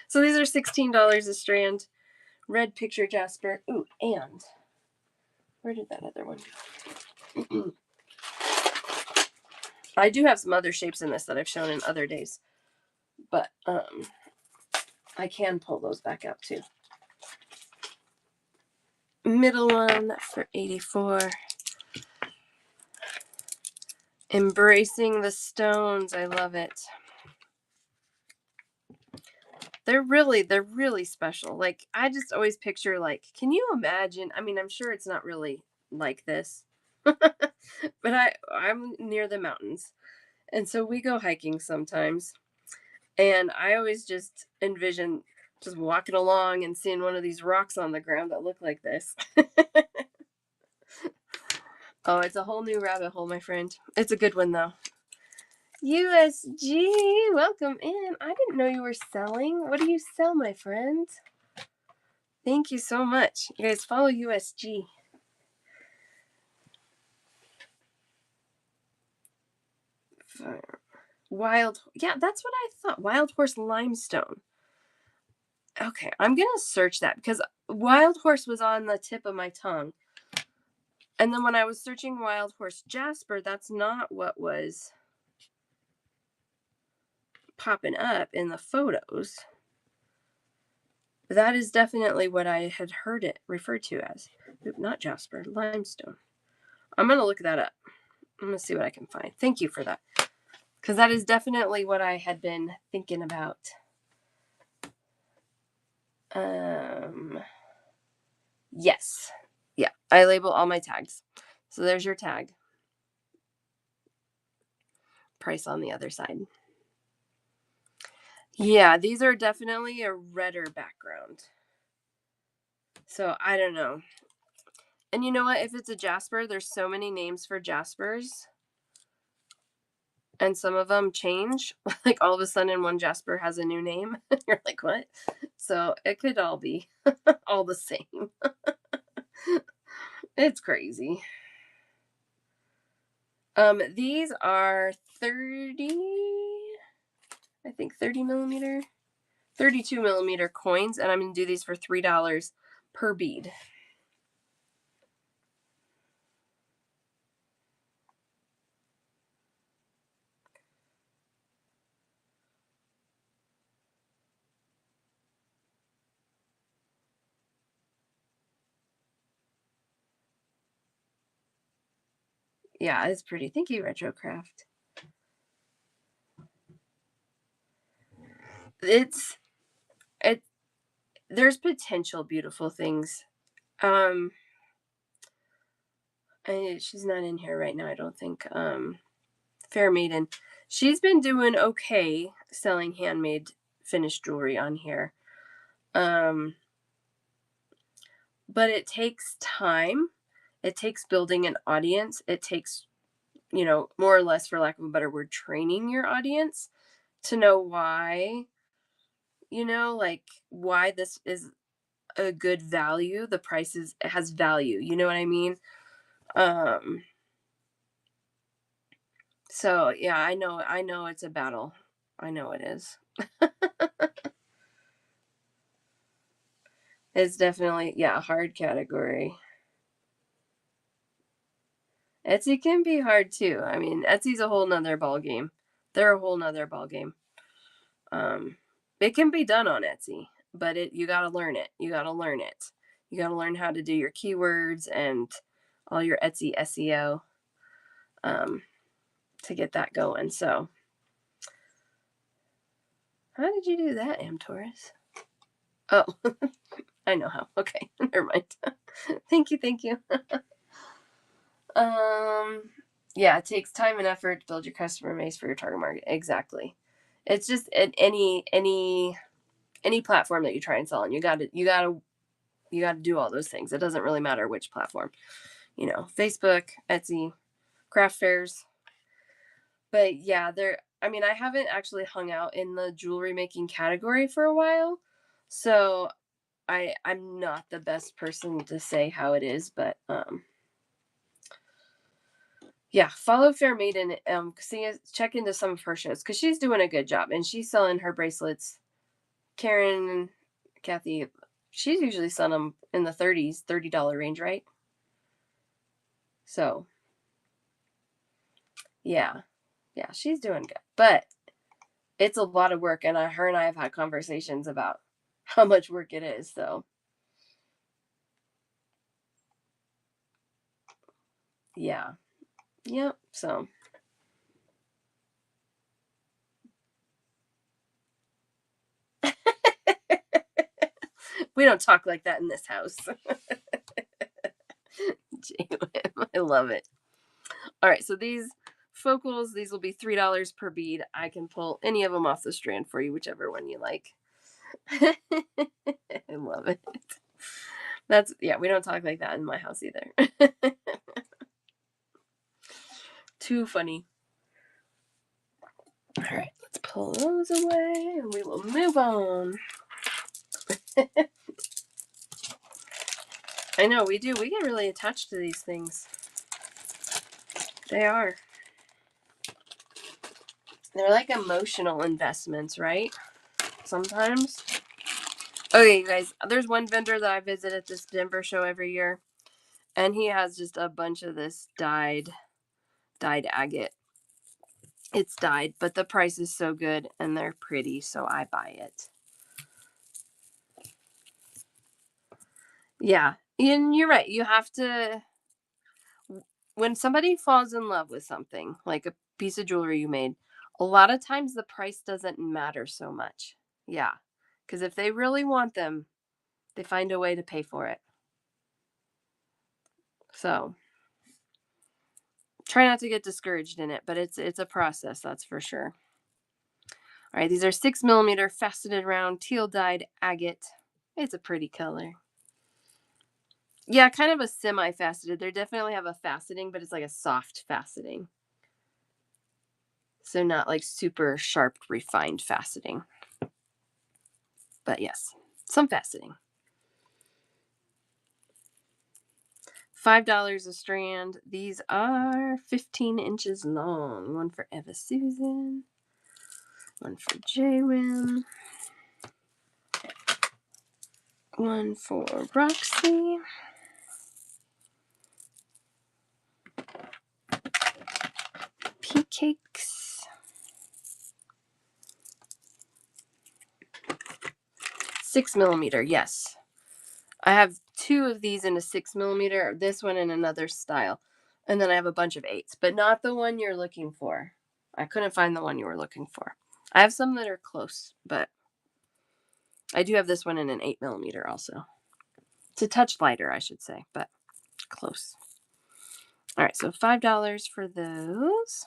[SPEAKER 1] So these are $16 a strand. Red picture jasper. Ooh, and where did that other one go? I do have some other shapes in this that I've shown in other days, but I can pull those back out too. Middle one for 84. Embracing the stones. I love it. They're really special. Like, I just always picture, like, can you imagine? I mean, I'm sure it's not really like this, but I'm near the mountains. And so we go hiking sometimes. And I always just envision just walking along and seeing one of these rocks on the ground that look like this. Oh, it's a whole new rabbit hole, my friend. It's a good one, though. USG, welcome in. I didn't know you were selling. What do you sell, my friend? Thank you so much. You guys follow USG. Yeah, that's what I thought. Wild Horse Limestone. Okay, I'm going to search that because Wild Horse was on the tip of my tongue. And then when I was searching Wild Horse Jasper, that's not what was popping up in the photos. That is definitely what I had heard it referred to as. Not Jasper, limestone. I'm going to look that up. I'm going to see what I can find. Thank you for that. Because that is definitely what I had been thinking about. Yes. Yeah, I label all my tags. So there's your tag. Price on the other side. Yeah, these are definitely a redder background. So I don't know. And you know what? If it's a jasper, there's so many names for jaspers. And some of them change. Like all of a sudden one jasper has a new name. You're like, what? So it could all be all the same. It's crazy. These are 30, I think 30 millimeter, 32 millimeter coins, and I'm going to do these for $3 per bead. Yeah, it's pretty. Thank you, Retrocraft. There's potential beautiful things. She's not in here right now, I don't think. Fair Maiden. She's been doing okay selling handmade finished jewelry on here. But it takes time. It takes building an audience. It takes, more or less, for lack of a better word, training your audience to know why, like why this is a good value. The price it has value. You know what I mean? Um, so yeah, I know it's a battle. I know it is. It's definitely, yeah, a hard category. Etsy can be hard too. I mean, Etsy's a whole nother ball game. They're a whole nother ball game. Um, it can be done on Etsy, but you got to learn it. You got to learn it. You got to learn how to do your keywords and all your Etsy SEO um, to get that going. So, how did you do that, M Taurus? Oh, I know how. Okay, never mind. Thank you, thank you. Yeah, it takes time and effort to build your customer base for your target market. Exactly. It's just any platform that you try and sell on, you gotta do all those things. It doesn't really matter which platform, Facebook, Etsy, craft fairs. But yeah, I mean, I haven't actually hung out in the jewelry making category for a while, so I'm not the best person to say how it is, but yeah, follow Fair Maiden. Check into some of her shows because she's doing a good job and she's selling her bracelets. Karen, Kathy, she's usually selling them in the $30 range, right? So, yeah, she's doing good, but it's a lot of work, and her and I have had conversations about how much work it is. So, yeah, yep. So. We don't talk like that in this house. I love it. All right, so these focals, these will be $3 per bead. I can pull any of them off the strand for you, whichever one you like. I love it. We don't talk like that in my house either. Too funny. All right, let's pull those away and we will move on. I know, we do. We get really attached to these things. They are. They're like emotional investments, right? Sometimes. Okay, you guys, there's one vendor that I visit at this Denver show every year, and he has just a bunch of this dyed agate. It's dyed, but the price is so good and they're pretty, so I buy it. Yeah, and you're right. You have to, when somebody falls in love with something, like a piece of jewelry you made, a lot of times the price doesn't matter so much. Yeah, because if they really want them, they find a way to pay for it. So try not to get discouraged in it, but it's a process, that's for sure. All right, these are 6mm faceted round teal dyed agate. It's a pretty color. Yeah, kind of a semi-faceted. They definitely have a faceting, but it's like a soft faceting. So not like super sharp, refined faceting. But yes, some faceting. $5 a strand. These are 15 inches long. One for Eva Susan. One for J-Wim. One for Roxy. Pea cakes. 6mm, yes. I have 2 of these in a 6mm, this one in another style. And then I have a bunch of 8s, but not the one you're looking for. I couldn't find the one you were looking for. I have some that are close, but I do have this one in an 8mm also. It's a touch lighter, I should say, but close. All right, so $5 for those.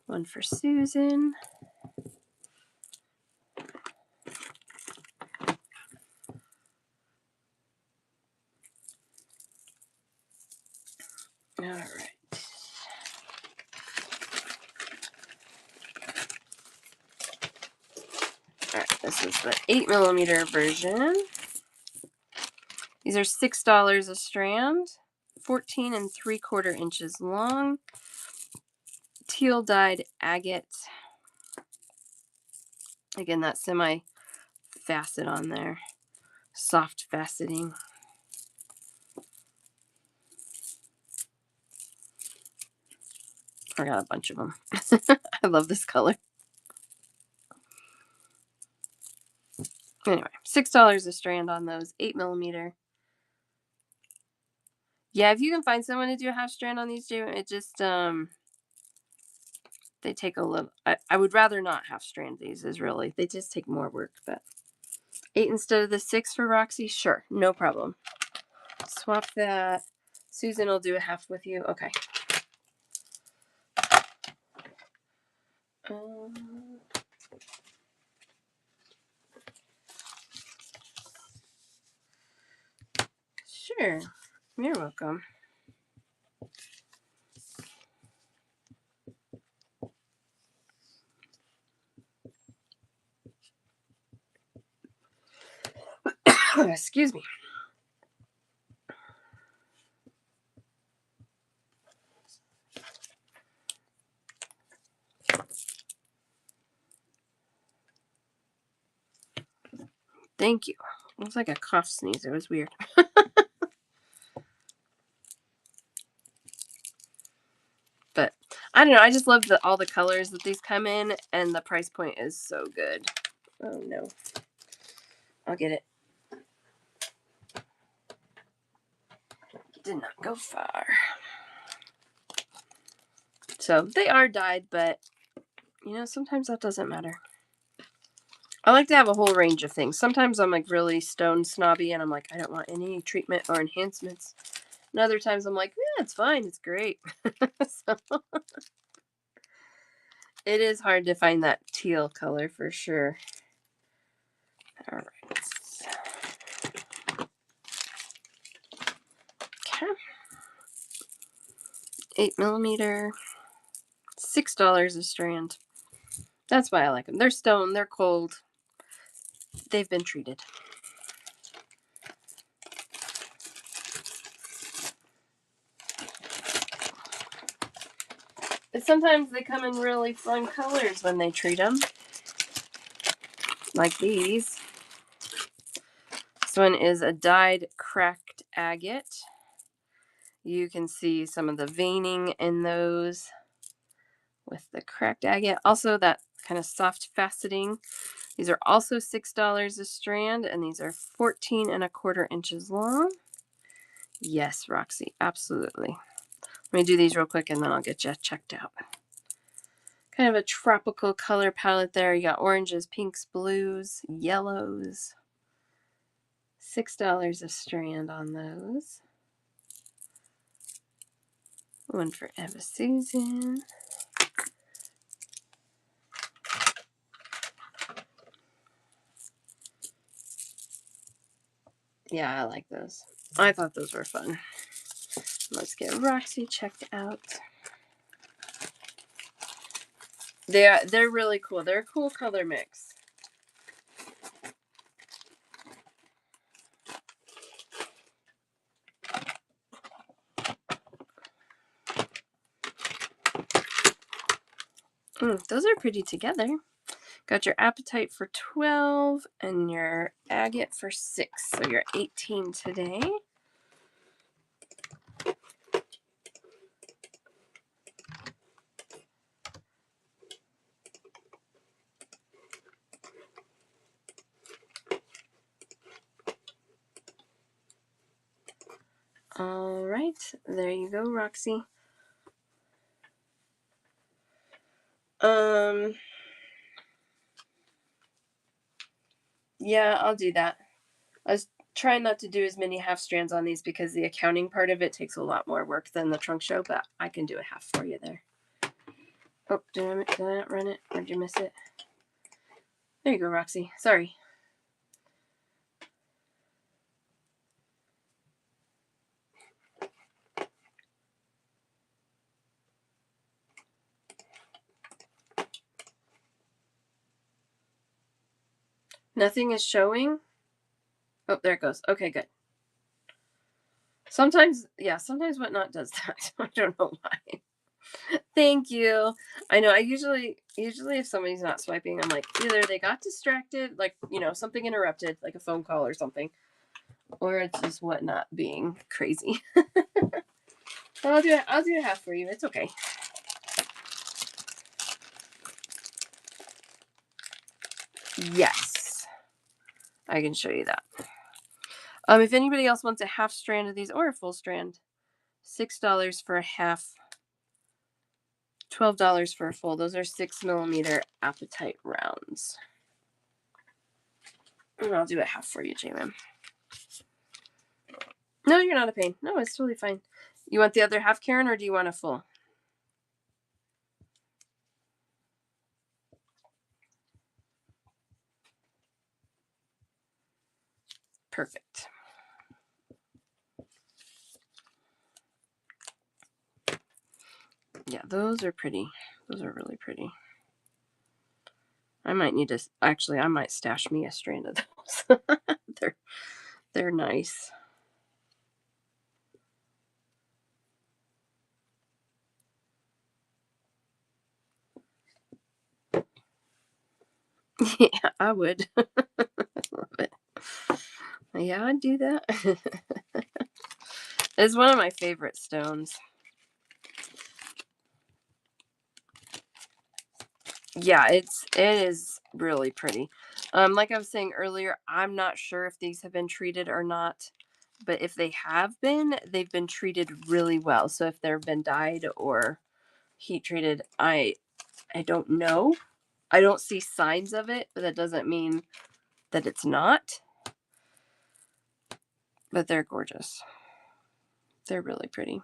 [SPEAKER 1] One for Susan. All right. All right, this is the 8mm version. These are $6 a strand, 14 3/4 inches long, teal dyed agate. Again, that semi facet on there, soft faceting. I got a bunch of them. I love this color. Anyway, $6 a strand on those, 8mm. Yeah, if you can find someone to do a half strand on these two, it just they take a little. I would rather not half strand these. Is really they just take more work. But 8 instead of the 6 for Roxy, sure, no problem. Swap that. Susan will do a half with you. Okay. Sure. You're welcome. Excuse me. Thank you. It was like a cough sneeze. It was weird. But I don't know. I just love all the colors that these come in, and the price point is so good. Oh no. I'll get it. Did not go far. So they are dyed, but you know, sometimes that doesn't matter. I like to have a whole range of things. Sometimes I'm like really stone snobby and I'm like, I don't want any treatment or enhancements. And other times I'm like, yeah, it's fine. It's great. So it is hard to find that teal color for sure. All right. Okay. 8mm, $6 a strand. That's why I like them. They're stone. They're cold. They've been treated. But sometimes they come in really fun colors when they treat them. Like these. This one is a dyed cracked agate. You can see some of the veining in those with the cracked agate. Also that kind of soft faceting. These are also $6 a strand, and these are 14 1/4 inches long. Yes, Roxy, absolutely. Let me do these real quick and then I'll get you checked out. Kind of a tropical color palette there. You got oranges, pinks, blues, yellows. $6 a strand on those. One for Eva Susan. Yeah, I like those. I thought those were fun. Let's get Roxy checked out. They're really cool. They're a cool color mix. Those are pretty together. Got your appetite for 12 and your agate for 6. So you're 18 today. All right, there you go, Roxy. Yeah, I'll do that. I was trying not to do as many half strands on these because the accounting part of it takes a lot more work than the trunk show, but I can do a half for you there. Oh, did I not run it? Or did you miss it? There you go, Roxy. Sorry. Nothing is showing. Oh, there it goes. Okay, good. Sometimes, yeah, sometimes Whatnot does that. I don't know why. Thank you. I know. I usually if somebody's not swiping, I'm like either they got distracted, like something interrupted, like a phone call or something, or it's just Whatnot being crazy. I'll do it. I'll do a half for you. It's okay. Yes, I can show you that. If anybody else wants a half strand of these or a full strand, $6 for a half, $12 for a full. Those are 6mm appetite rounds. And I'll do a half for you, J-Mam. No, you're not a pain. No, it's totally fine. You want the other half, Karen, or do you want a full? Perfect. Yeah, those are pretty. Those are really pretty. I might need to, actually, I might stash me a strand of those. they're nice. Yeah, I would. Love it. Yeah, I'd do that. It's one of my favorite stones. Yeah, it is really pretty. Like I was saying earlier, I'm not sure if these have been treated or not, but if they have been, they've been treated really well. So if they've been dyed or heat treated, I don't know. I don't see signs of it, but that doesn't mean that it's not. But they're gorgeous. They're really pretty.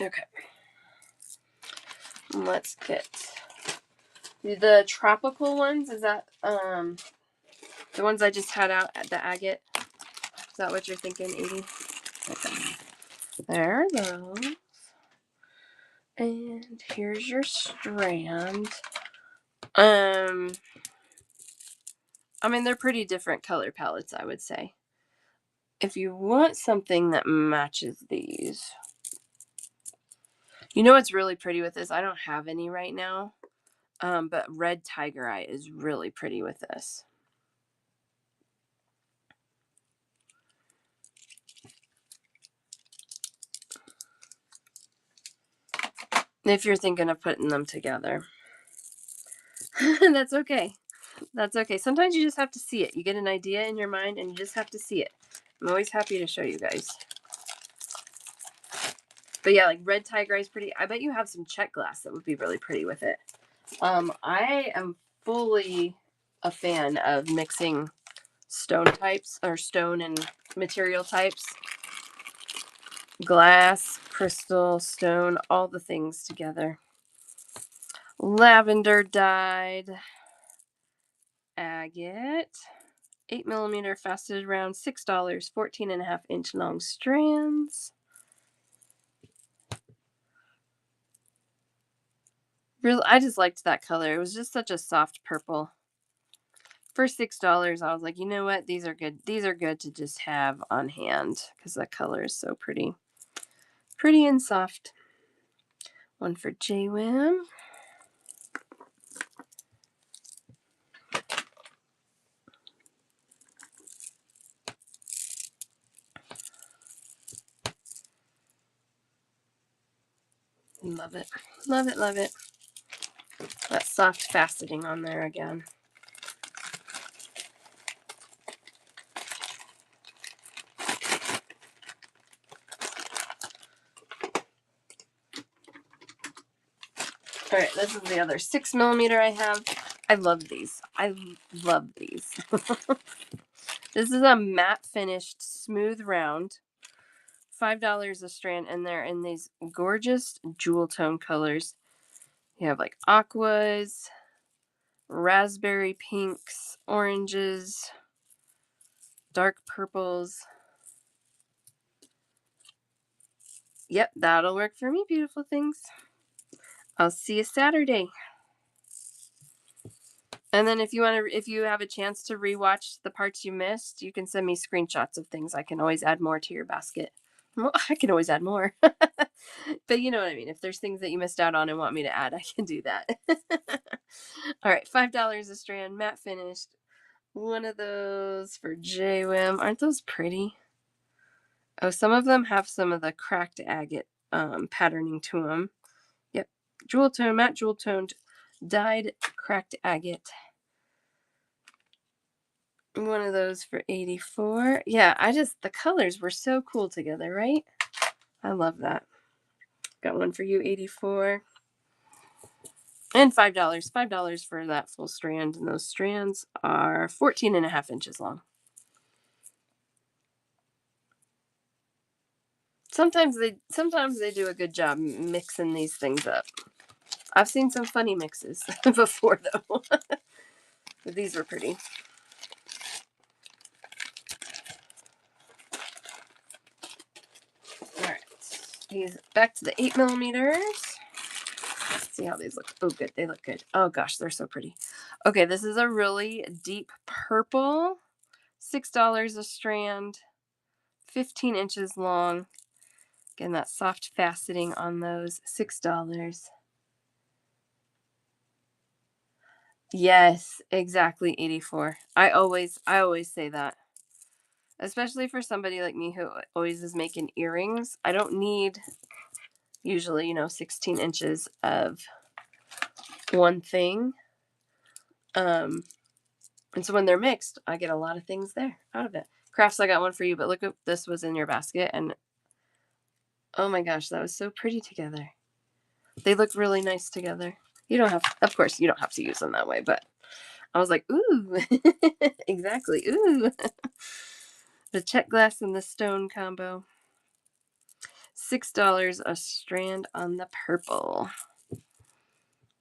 [SPEAKER 1] Okay. Let's get the tropical ones. Is that the ones I just had out at the agate? Is that what you're thinking, 80? Okay. There are those. And here's your strand. I mean, they're pretty different color palettes, I would say. If you want something that matches these, you know what's really pretty with this? I don't have any right now, but red tiger eye is really pretty with this. If you're thinking of putting them together. That's okay. That's okay. Sometimes you just have to see it. You get an idea in your mind and you just have to see it. I'm always happy to show you guys. But yeah, like red tiger eye is pretty. I bet you have some check glass that would be really pretty with it. I am fully a fan of mixing stone types or stone and material types. Glass, crystal, stone, all the things together. Lavender dyed agate. 8mm faceted round, $6, 14.5-inch long strands. Really, I just liked that color. It was just such a soft purple. For $6, I was like, you know what? These are good. These are good to just have on hand because that color is so pretty. Pretty and soft. One for JWAM. Love it. Love it, love it. That soft faceting on there again. All right, this is the other 6mm I have. I love these. I love these. This is a matte finished smooth round. $5 a strand, and they're in these gorgeous jewel tone colors. You have like aquas, raspberry pinks, oranges, dark purples. Yep, that'll work for me, beautiful things. I'll see you Saturday. And then if you have a chance to rewatch the parts you missed, you can send me screenshots of things. I can always add more to your basket. Well, I can always add more. But you know what I mean. If there's things that you missed out on and want me to add, I can do that. All right, $5 a strand. Matte finished. One of those for JWim. Aren't those pretty? Oh, some of them have some of the cracked agate patterning to them. Yep. Jewel tone, matte jewel toned, dyed cracked agate. One of those for 84. Yeah, the colors were so cool together, right? I love that. Got one for you, 84. And $5. $5 for that full strand. And those strands are 14.5 inches long. Sometimes they do a good job mixing these things up. I've seen some funny mixes before, though. But these were pretty. All right. These back to the 8mm. Let's see how these look. Oh, good. They look good. Oh, gosh, they're so pretty. Okay, this is a really deep purple. $6 a strand. 15 inches long. Again, that soft faceting on those. $6. Yes, exactly. 84. I always say that. Especially for somebody like me who always is making earrings. I don't need usually, 16 inches of one thing. And so when they're mixed, I get a lot of things there out of it. Crafts, I got one for you, but look at this was in your basket. And oh my gosh, that was so pretty together. They look really nice together. Of course, you don't have to use them that way, but I was like, ooh, exactly. Ooh, the check glass and the stone combo. $6 a strand on the purple.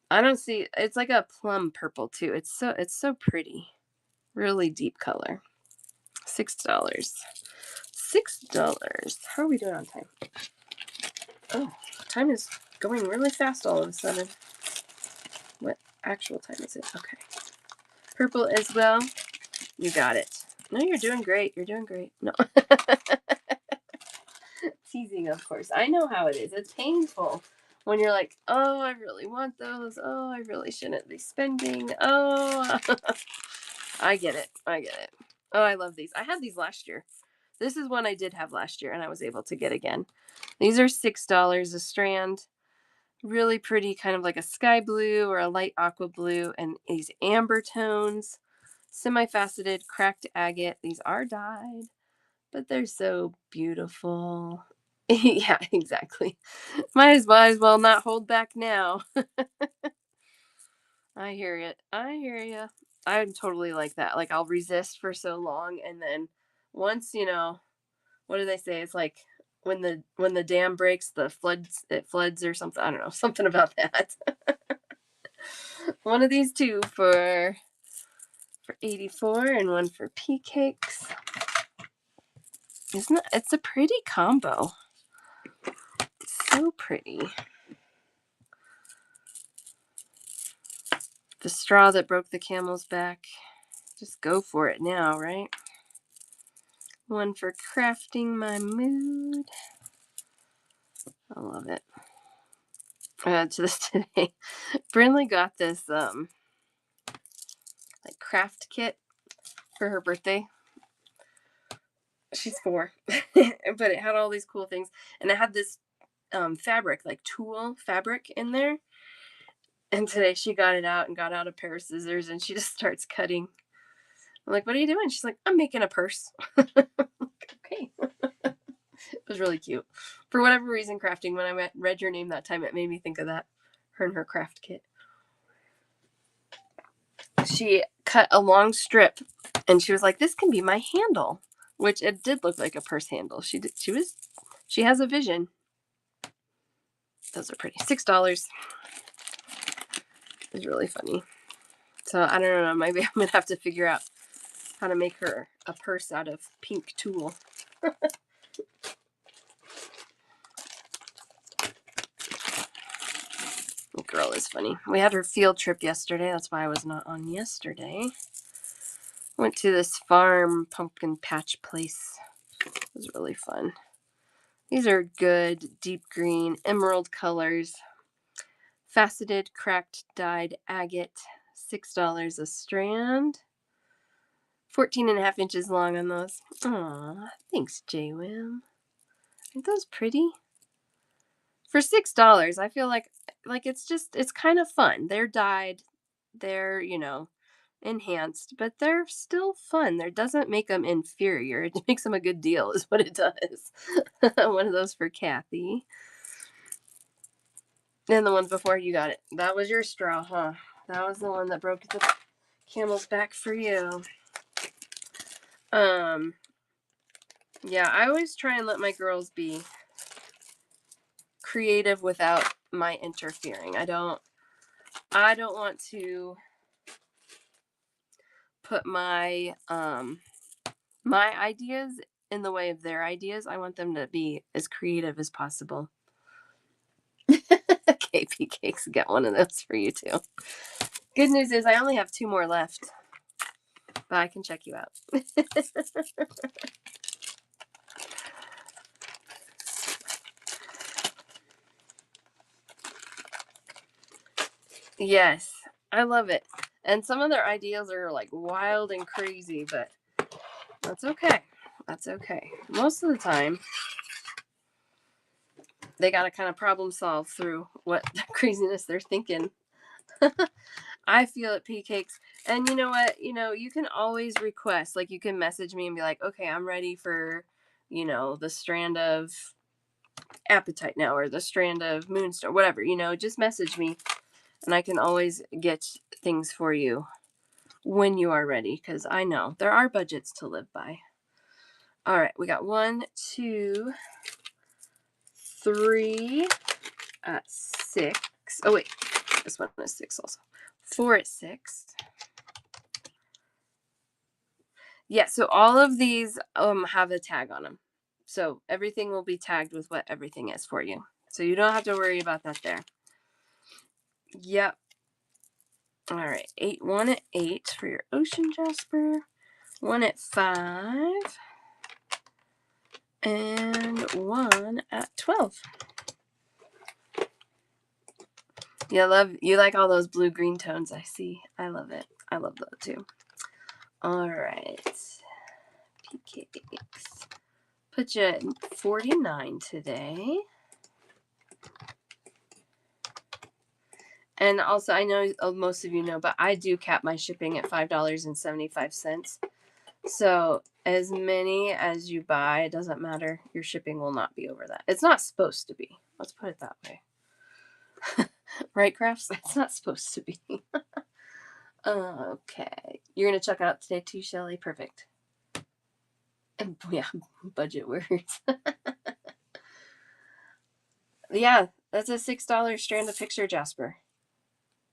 [SPEAKER 1] I don't see, it's like a plum purple too. It's so pretty. Really deep color. $6. $6. How are we doing on time? Oh, time is going really fast all of a sudden. What actual time is it? Okay. Purple as well. You got it. No, you're doing great. You're doing great. No. Teasing, of course. I know how it is. It's painful when you're like, oh, I really want those. Oh, I really shouldn't be spending. Oh, I get it. Oh, I love these. I had these last year. This is one I did have last year and I was able to get again. These are $6 a strand. Really pretty, kind of like a sky blue or a light aqua blue, and these amber tones. Semi-faceted cracked agate. These are dyed, but they're so beautiful. Yeah, exactly. Might as well not hold back now. I hear it. I hear you. I'm totally like that. Like I'll resist for so long, and then once what do they say? It's like when the dam breaks, it floods or something. I don't know, something about that. One of these two for 84 and one for pea cakes. Isn't it? It's a pretty combo. It's so pretty. The straw that broke the camel's back. Just go for it now, right? One for crafting my mood. I love it. To this today, Brinley got this like craft kit for her birthday. She's 4, but it had all these cool things, and it had this fabric, like tulle fabric in there. And today she got it out and got out a pair of scissors, and she just starts cutting. I'm like, what are you doing? She's like, I'm making a purse. Okay. It was really cute. For whatever reason, crafting, when I read your name that time, it made me think of that. Her and her craft kit. She cut a long strip, and she was like, this can be my handle, which it did look like a purse handle. She has a vision. Those are pretty. $6. It's really funny. So I don't know, maybe I'm gonna have to figure out how to make her a purse out of pink tulle. Girl was funny. We had her field trip yesterday. That's why I was not on yesterday. Went to this farm pumpkin patch place. It was really fun. These are good, deep green, emerald colors. Faceted, cracked, dyed agate. $6 a strand. 14.5 inches long on those. Aw, thanks, JWim. Aren't those pretty? For $6, I feel like it's kind of fun. They're dyed, they're, enhanced, but they're still fun. There doesn't make them inferior. It makes them a good deal, is what it does. One of those for Kathy. And the ones before, you got it. That was your straw, huh? That was the one that broke the camel's back for you. Yeah, I always try and let my girls be creative without my interfering. I don't want to put my my ideas in the way of their ideas. I want them to be as creative as possible. KP Cakes, get one of those for you too. Good news is I only have 2 more left, but I can check you out. Yes, I love it. And some of their ideas are like wild and crazy, but that's okay. That's okay. Most of the time, they got to kind of problem solve through what craziness they're thinking. I feel it, P Cakes. And you know what? You can always request. Like, you can message me and be like, okay, I'm ready for, the strand of appetite now, or the strand of moonstone, whatever. Just message me, and I can always get things for you when you are ready, because I know there are budgets to live by. All right, we got 1, 2, 3, 6. Oh wait, this one is 6 also. 4 at 6. Yeah, so all of these have a tag on them. So everything will be tagged with what everything is for you. So you don't have to worry about that there. Yep. All right, 1 at 8 for your ocean jasper. 1 at 5. And 1 at 12. You like all those blue-green tones, I see. I love it. I love those too. All right. PKs. Put you at 49 today. And also, I know most of you know, but I do cap my shipping at $5.75. So as many as you buy, it doesn't matter. Your shipping will not be over that. It's not supposed to be. Let's put it that way. Right, Crafts? It's not supposed to be. Okay. You're going to check out today too, Shelly? Perfect. And yeah, budget words. Yeah, that's a $6 strand of picture jasper.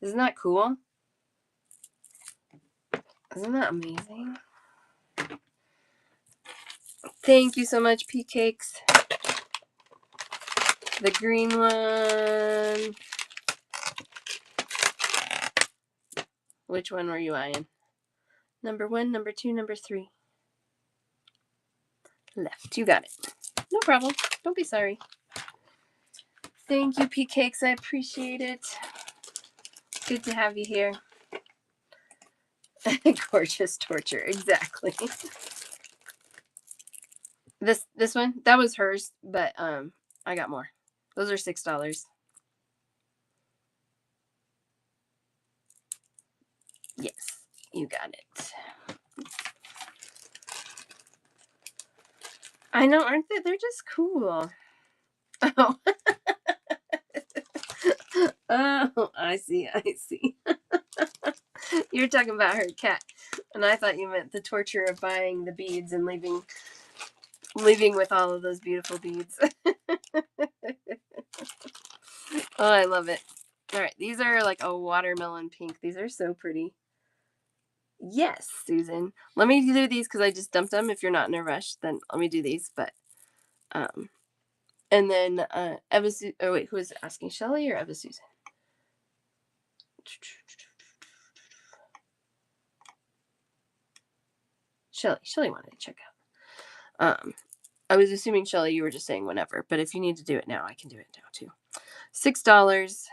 [SPEAKER 1] Isn't that cool? Isn't that amazing? Thank you so much, P Cakes. The green one. Which one were you eyeing? Number 1, number 2, number 3. Left. You got it. No problem. Don't be sorry. Thank you, P Cakes. I appreciate it. Good to have you here. Gorgeous torture. Exactly. This one, that was hers, but I got more. Those are $6. Yes, you got it. I know, aren't they? They're just cool. Oh. Oh, I see. You're talking about her cat, and I thought you meant the torture of buying the beads and leaving with all of those beautiful beads. Oh, I love it. All right, these are like a watermelon pink. These are so pretty. Yes, Susan. Let me do these because I just dumped them. If you're not in a rush, then let me do these. But, and then Eva. Oh wait, who is asking? Shelly or Eva Susan? Shelly wanted to check out. I was assuming, Shelly, you were just saying whenever, but if you need to do it now, I can do it now too. $6,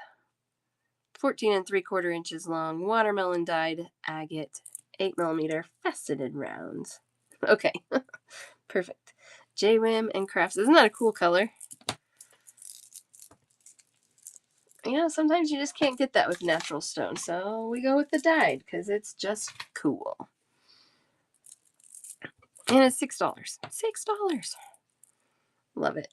[SPEAKER 1] 14 3/4 inches long, watermelon dyed agate, 8mm faceted rounds. Okay, perfect. JWIM and Crafts. Isn't that a cool color? Sometimes you just can't get that with natural stone, so we go with the dyed because it's just cool. And it's $6. $6. Love it.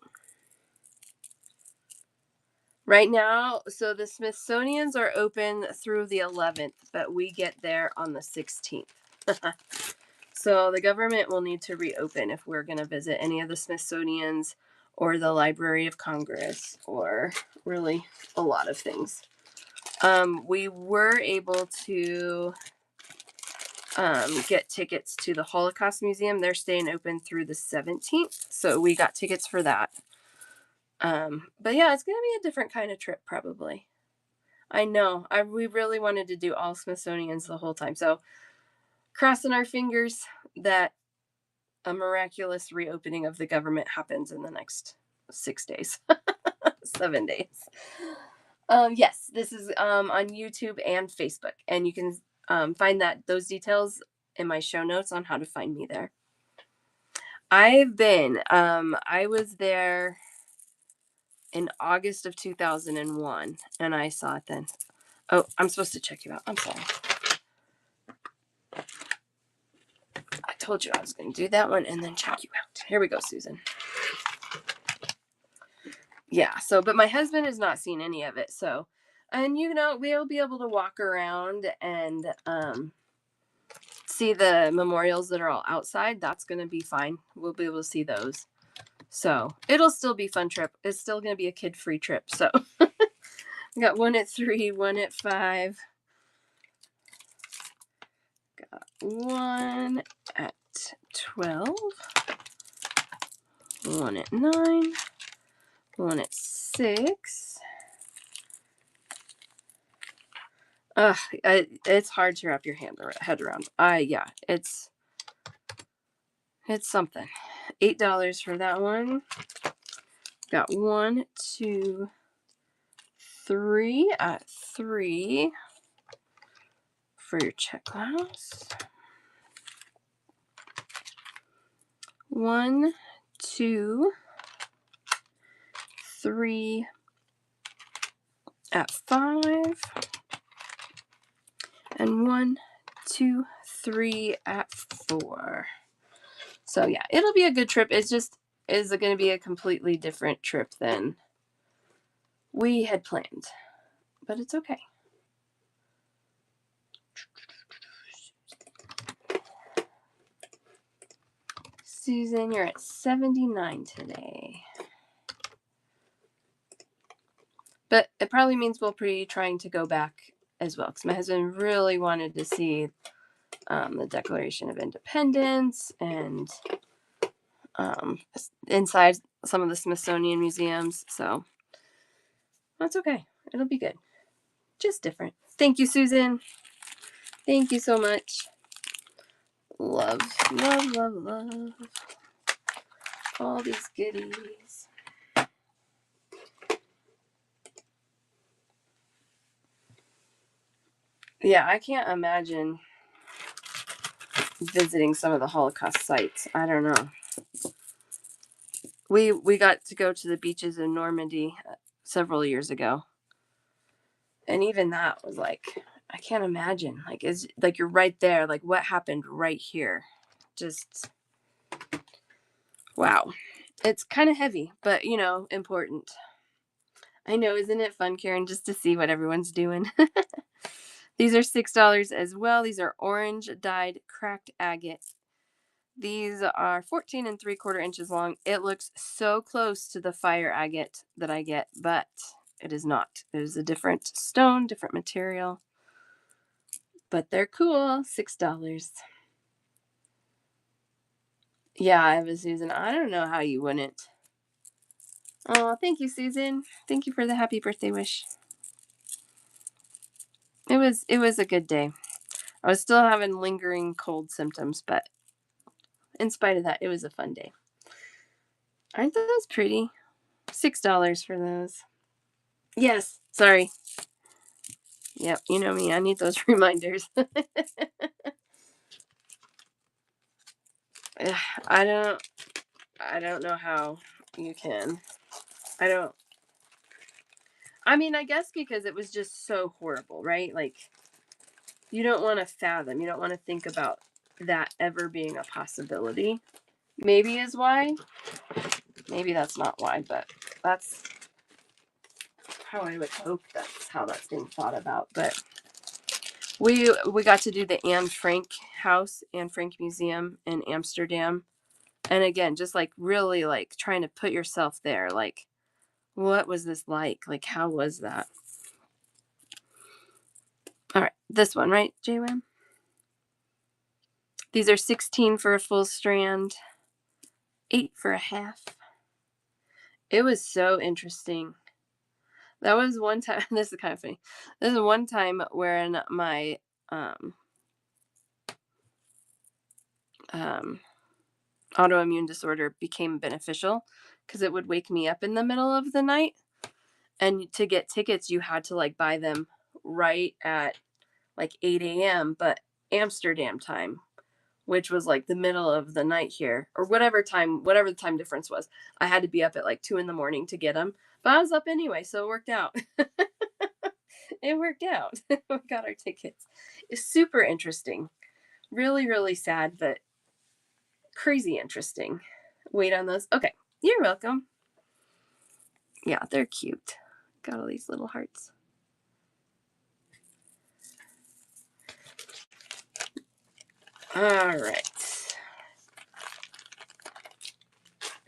[SPEAKER 1] Right now, so the Smithsonian's are open through the 11th, but we get there on the 16th. So the government will need to reopen if we're going to visit any of the Smithsonian's or the Library of Congress or really a lot of things. We were able to get tickets to the Holocaust Museum. They're staying open through the 17th, so we got tickets for that. But yeah, it's going to be a different kind of trip probably. I know. We really wanted to do all Smithsonian's the whole time. So crossing our fingers that a miraculous reopening of the government happens in the next 6 days. 7 days. Yes, this is on YouTube and Facebook. And you can find those details in my show notes on how to find me there. I've been. I was there in August of 2001, and I saw it then. Oh, I'm supposed to check you out. I'm sorry. I told you I was going to do that one and then check you out. Here we go, Susan. Yeah, but my husband has not seen any of it, so, and we'll be able to walk around and see the memorials that are all outside. That's going to be fine. We'll be able to see those. So it'll still be a fun trip. It's still going to be a kid-free trip. So I got one at 3, one at 5. Got one at 12. One at 9. One at 6. It's hard to wrap your head around. It's something. $8 for that one. Got 1, 2, 3 at 3 for your check glass. 1, 2, 3 at 5. And 1, 2, 3 at 4. So yeah, it'll be a good trip. It's just is going to be a completely different trip than we had planned, but it's okay. Susan, you're at 79 today. But it probably means we'll be trying to go back as well, because my husband really wanted to see the Declaration of Independence and inside some of the Smithsonian museums. So that's okay. It'll be good. Just different. Thank you, Susan. Thank you so much. Love, love, love, love. All these goodies. Yeah, I can't imagine visiting some of the Holocaust sites. I don't know. We got to go to the beaches in Normandy several years ago. And even that was like, I can't imagine. Like, it's like you're right there. Like, what happened right here? Just, wow. It's kind of heavy, but, important. I know, isn't it fun, Karen, just to see what everyone's doing? These are $6 as well. These are orange dyed cracked agate. These are 14 3/4 inches long. It looks so close to the fire agate that I get, but it is not. It is a different stone, different material. But they're cool. $6. Yeah, I have a Susan. I don't know how you wouldn't. Oh, thank you, Susan. Thank you for the happy birthday wish. It was a good day. I was still having lingering cold symptoms, but in spite of that, it was a fun day. Aren't those pretty? $6 for those. Yes, sorry. Yep, you know me. I need those reminders. I don't know how you can. I mean, I guess because it was just so horrible, right? Like, you don't want to fathom, you don't want to think about that ever being a possibility. Maybe is why. Maybe that's not why, but that's how I would hope that's how that's being thought about. But we got to do the Anne Frank house, Anne Frank Museum in Amsterdam. And again, just like really like trying to put yourself there. Like, what was this like? Like, how was that? All right, this one, right, JWAM? These are 16 for a full strand, 8 for a half. It was so interesting. That was one time. This is kind of funny. This is one time wherein my autoimmune disorder became beneficial because it would wake me up in the middle of the night. And to get tickets, you had to like buy them right at like 8 a.m. but Amsterdam time, which was like the middle of the night here, or whatever the time difference was. I had to be up at like 2 a.m. to get them, but I was up anyway, so it worked out. It worked out. We got our tickets. It's super interesting. Really, really sad, but crazy interesting. Wait on those. Okay, you're welcome. Yeah, they're cute. Got all these little hearts. All right.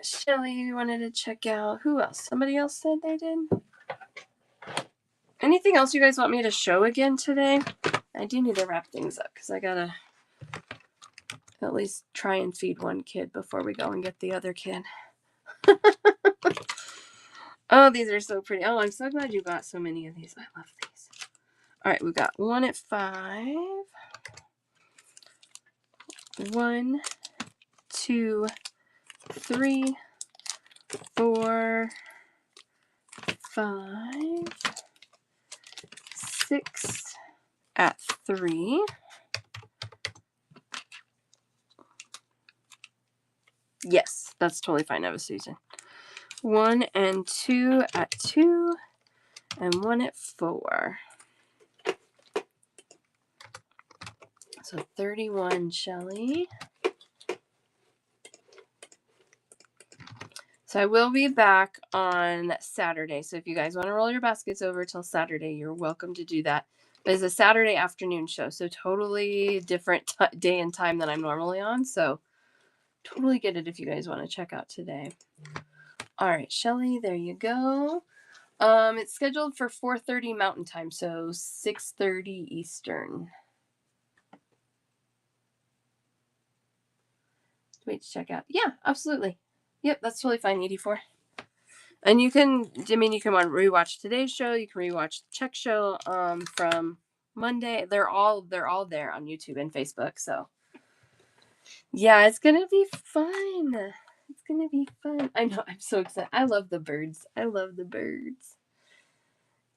[SPEAKER 1] Shelly wanted to check out. Who else? Somebody else said they did. Anything else you guys want me to show again today? I do need to wrap things up because I gotta at least try and feed one kid before we go and get the other kid. Oh, these are so pretty. Oh, I'm so glad you got so many of these. I love these. All right, we've got 1 at 5. 1, 2, 3, 4, 5, 6 at 3. Yes, that's totally fine. I was Susan. 1 and 2 at 2, and 1 at 4. So 31, Shelly. So I will be back on Saturday. So if you guys want to roll your baskets over till Saturday, you're welcome to do that. But it's a Saturday afternoon show, so totally different day and time than I'm normally on. So totally get it if you guys want to check out today. All right, Shelly, there you go. It's scheduled for 4:30 Mountain Time, so 6:30 Eastern. Wait to check out. Yeah, absolutely. Yep, that's totally fine. 84. And you can rewatch today's show. You can rewatch the Czech show from Monday. They're all there on YouTube and Facebook. So yeah, it's gonna be fun. It's gonna be fun. I know. I'm so excited. I love the birds.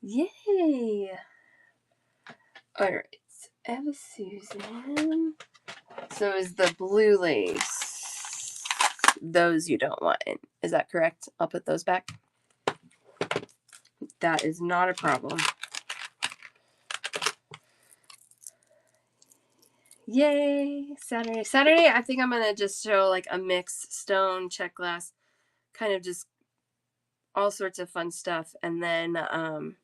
[SPEAKER 1] Yay! All right, Eva Susan. So is the blue lace those you don't want in? Is that correct? I'll put those back. That is not a problem. Yay! Saturday, I think I'm going to just show like a mix, stone, check glass, kind of just all sorts of fun stuff. And then I'm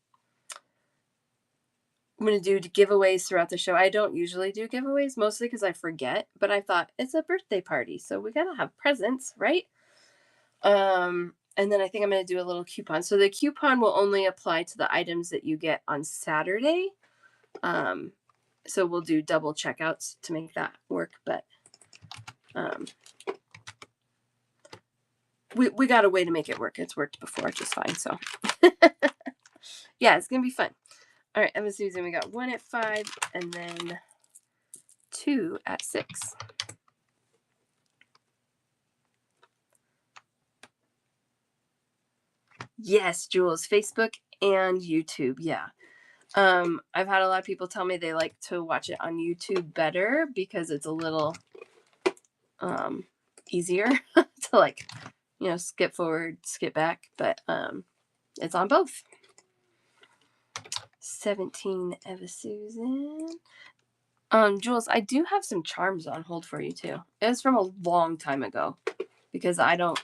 [SPEAKER 1] going to do giveaways throughout the show. I don't usually do giveaways, mostly because I forget. But I thought, it's a birthday party, so we got to have presents, right? And then I think I'm going to do a little coupon. So the coupon will only apply to the items that you get on Saturday. So we'll do double checkouts to make that work. But we got a way to make it work. It's worked before just fine. So yeah, it's going to be fun. All right, Emma Susan, we got 1 at 5 and then 2 at 6. Yes, Jules, Facebook and YouTube. Yeah. I've had a lot of people tell me they like to watch it on YouTube better because it's a little easier to like, you know, skip forward, skip back, but it's on both. 17 Eva Susan. Jules, I do have some charms on hold for you too. It was from a long time ago because I don't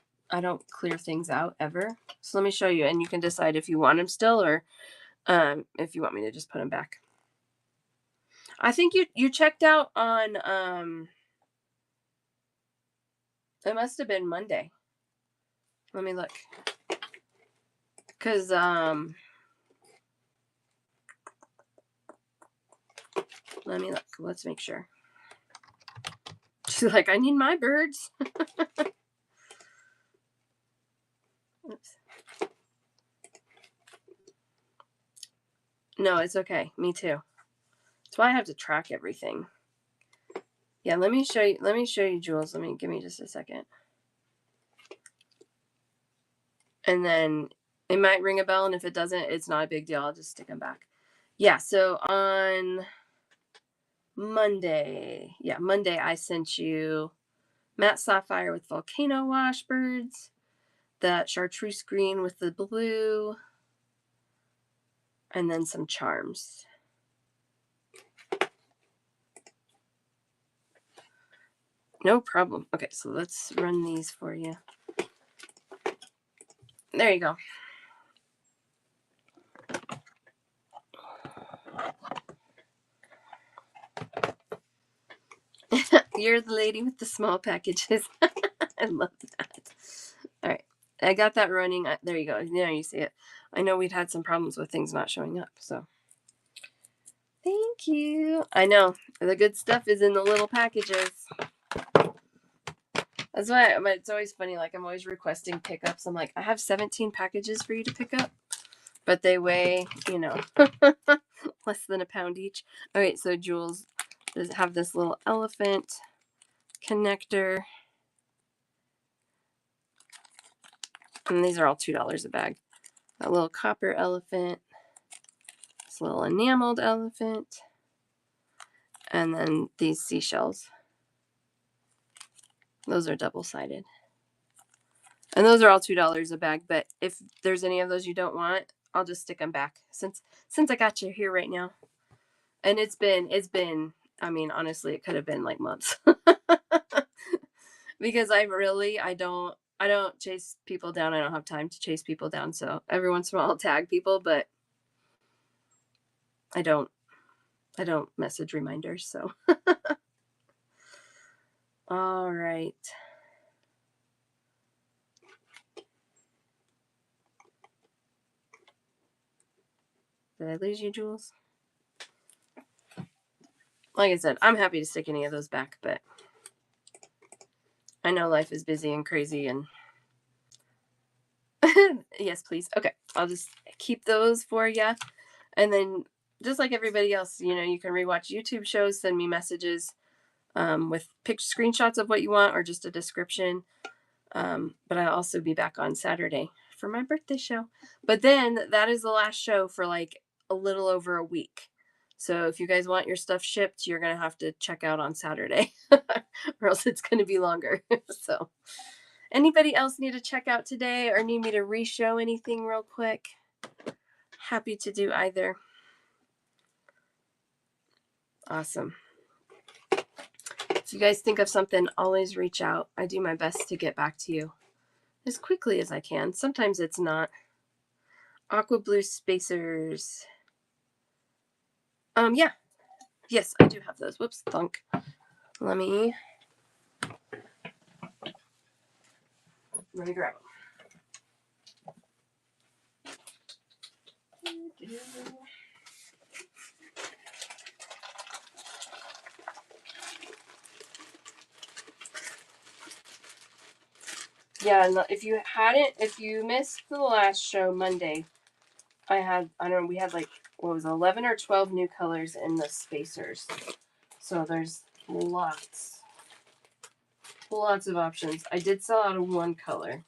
[SPEAKER 1] clear things out ever. So let me show you and you can decide if you want them still or if you want me to just put them back. I think you checked out on it must have been Monday. Let me look. Cause let me look. Let's make sure. She's like, I need my birds. Oops. No, it's okay. Me too. That's why I have to track everything. Yeah, let me show you, Jules. Give me just a second. And then it might ring a bell, and if it doesn't, it's not a big deal. I'll just stick them back. Yeah, so on Monday, I sent you matte sapphire with volcano washbirds, that chartreuse green with the blue, and then some charms. No problem. Okay, so let's run these for you. There you go. You're the lady with the small packages. I love that. All right. I got that running. There you go. Now you see it. I know we'd had some problems with things not showing up, so. Thank you. I know. The good stuff is in the little packages. That's why it's always funny. Like, I'm always requesting pickups. I'm like, I have 17 packages for you to pick up, but they weigh, you know, less than a pound each. All right, so Jules, have this little elephant connector. And these are all $2 a bag. That little copper elephant. This little enameled elephant. And then these seashells. Those are double-sided. And those are all $2 a bag. But if there's any of those you don't want, I'll just stick them back. Since I got you here right now. And it's been, I mean, honestly, it could have been like months. Because I don't chase people down. I don't have time to chase people down. So every once in a while I'll tag people, but I don't message reminders. So, all right. Did I lose you, Jules? Like I said, I'm happy to stick any of those back, but I know life is busy and crazy and yes, please. Okay. I'll just keep those for you. And then just like everybody else, you know, you can rewatch YouTube shows, send me messages with screenshots of what you want or just a description. But I'll also be back on Saturday for my birthday show. But then that is the last show for like a little over a week. So if you guys want your stuff shipped, you're going to have to check out on Saturday or else it's going to be longer. So anybody else need to check out today or need me to re-show anything real quick? Happy to do either. Awesome. If you guys think of something, always reach out. I do my best to get back to you as quickly as I can. Sometimes it's not. Aqua blue spacers. Yeah. Yes, I do have those. Whoops, thunk. Let me grab them. Yeah, if you missed the last show Monday, we had like what was it, 11 or 12 new colors in the spacers. So there's lots of options. I did sell out of one color,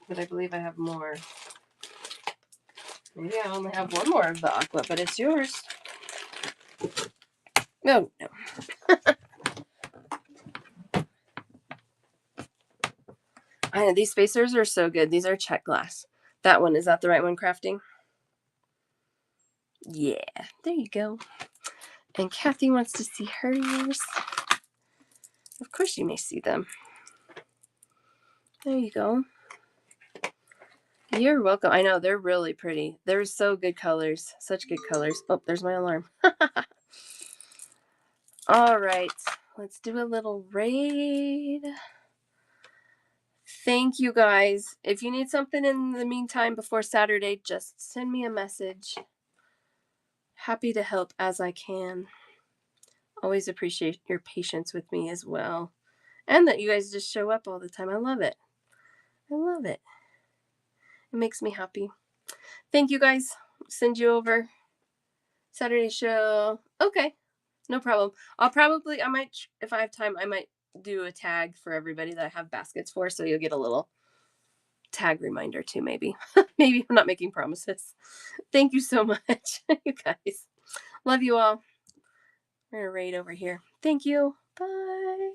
[SPEAKER 1] but I believe I have more. Maybe I only have one more of the aqua, but it's yours. No, no. I know these spacers are so good. These are check glass. That one, is that the right one, Crafting? Yeah, there you go. And Kathy wants to see hers. Of course you may see them. There you go. You're welcome. I know, they're really pretty. They're so good colors. Such good colors. Oh, there's my alarm. All right. Let's do a little raid. Thank you, guys. If you need something in the meantime before Saturday, just send me a message. Happy to help as I can. Always appreciate your patience with me as well. And that you guys just show up all the time. I love it. I love it. It makes me happy. Thank you, guys. Send you over. Saturday show. Okay. No problem. I might, if I have time, I might do a tag for everybody that I have baskets for. So you'll get a little tag reminder too, maybe. Maybe I'm not making promises. Thank you so much, you guys. Love you all. We're going to raid over here. Thank you. Bye.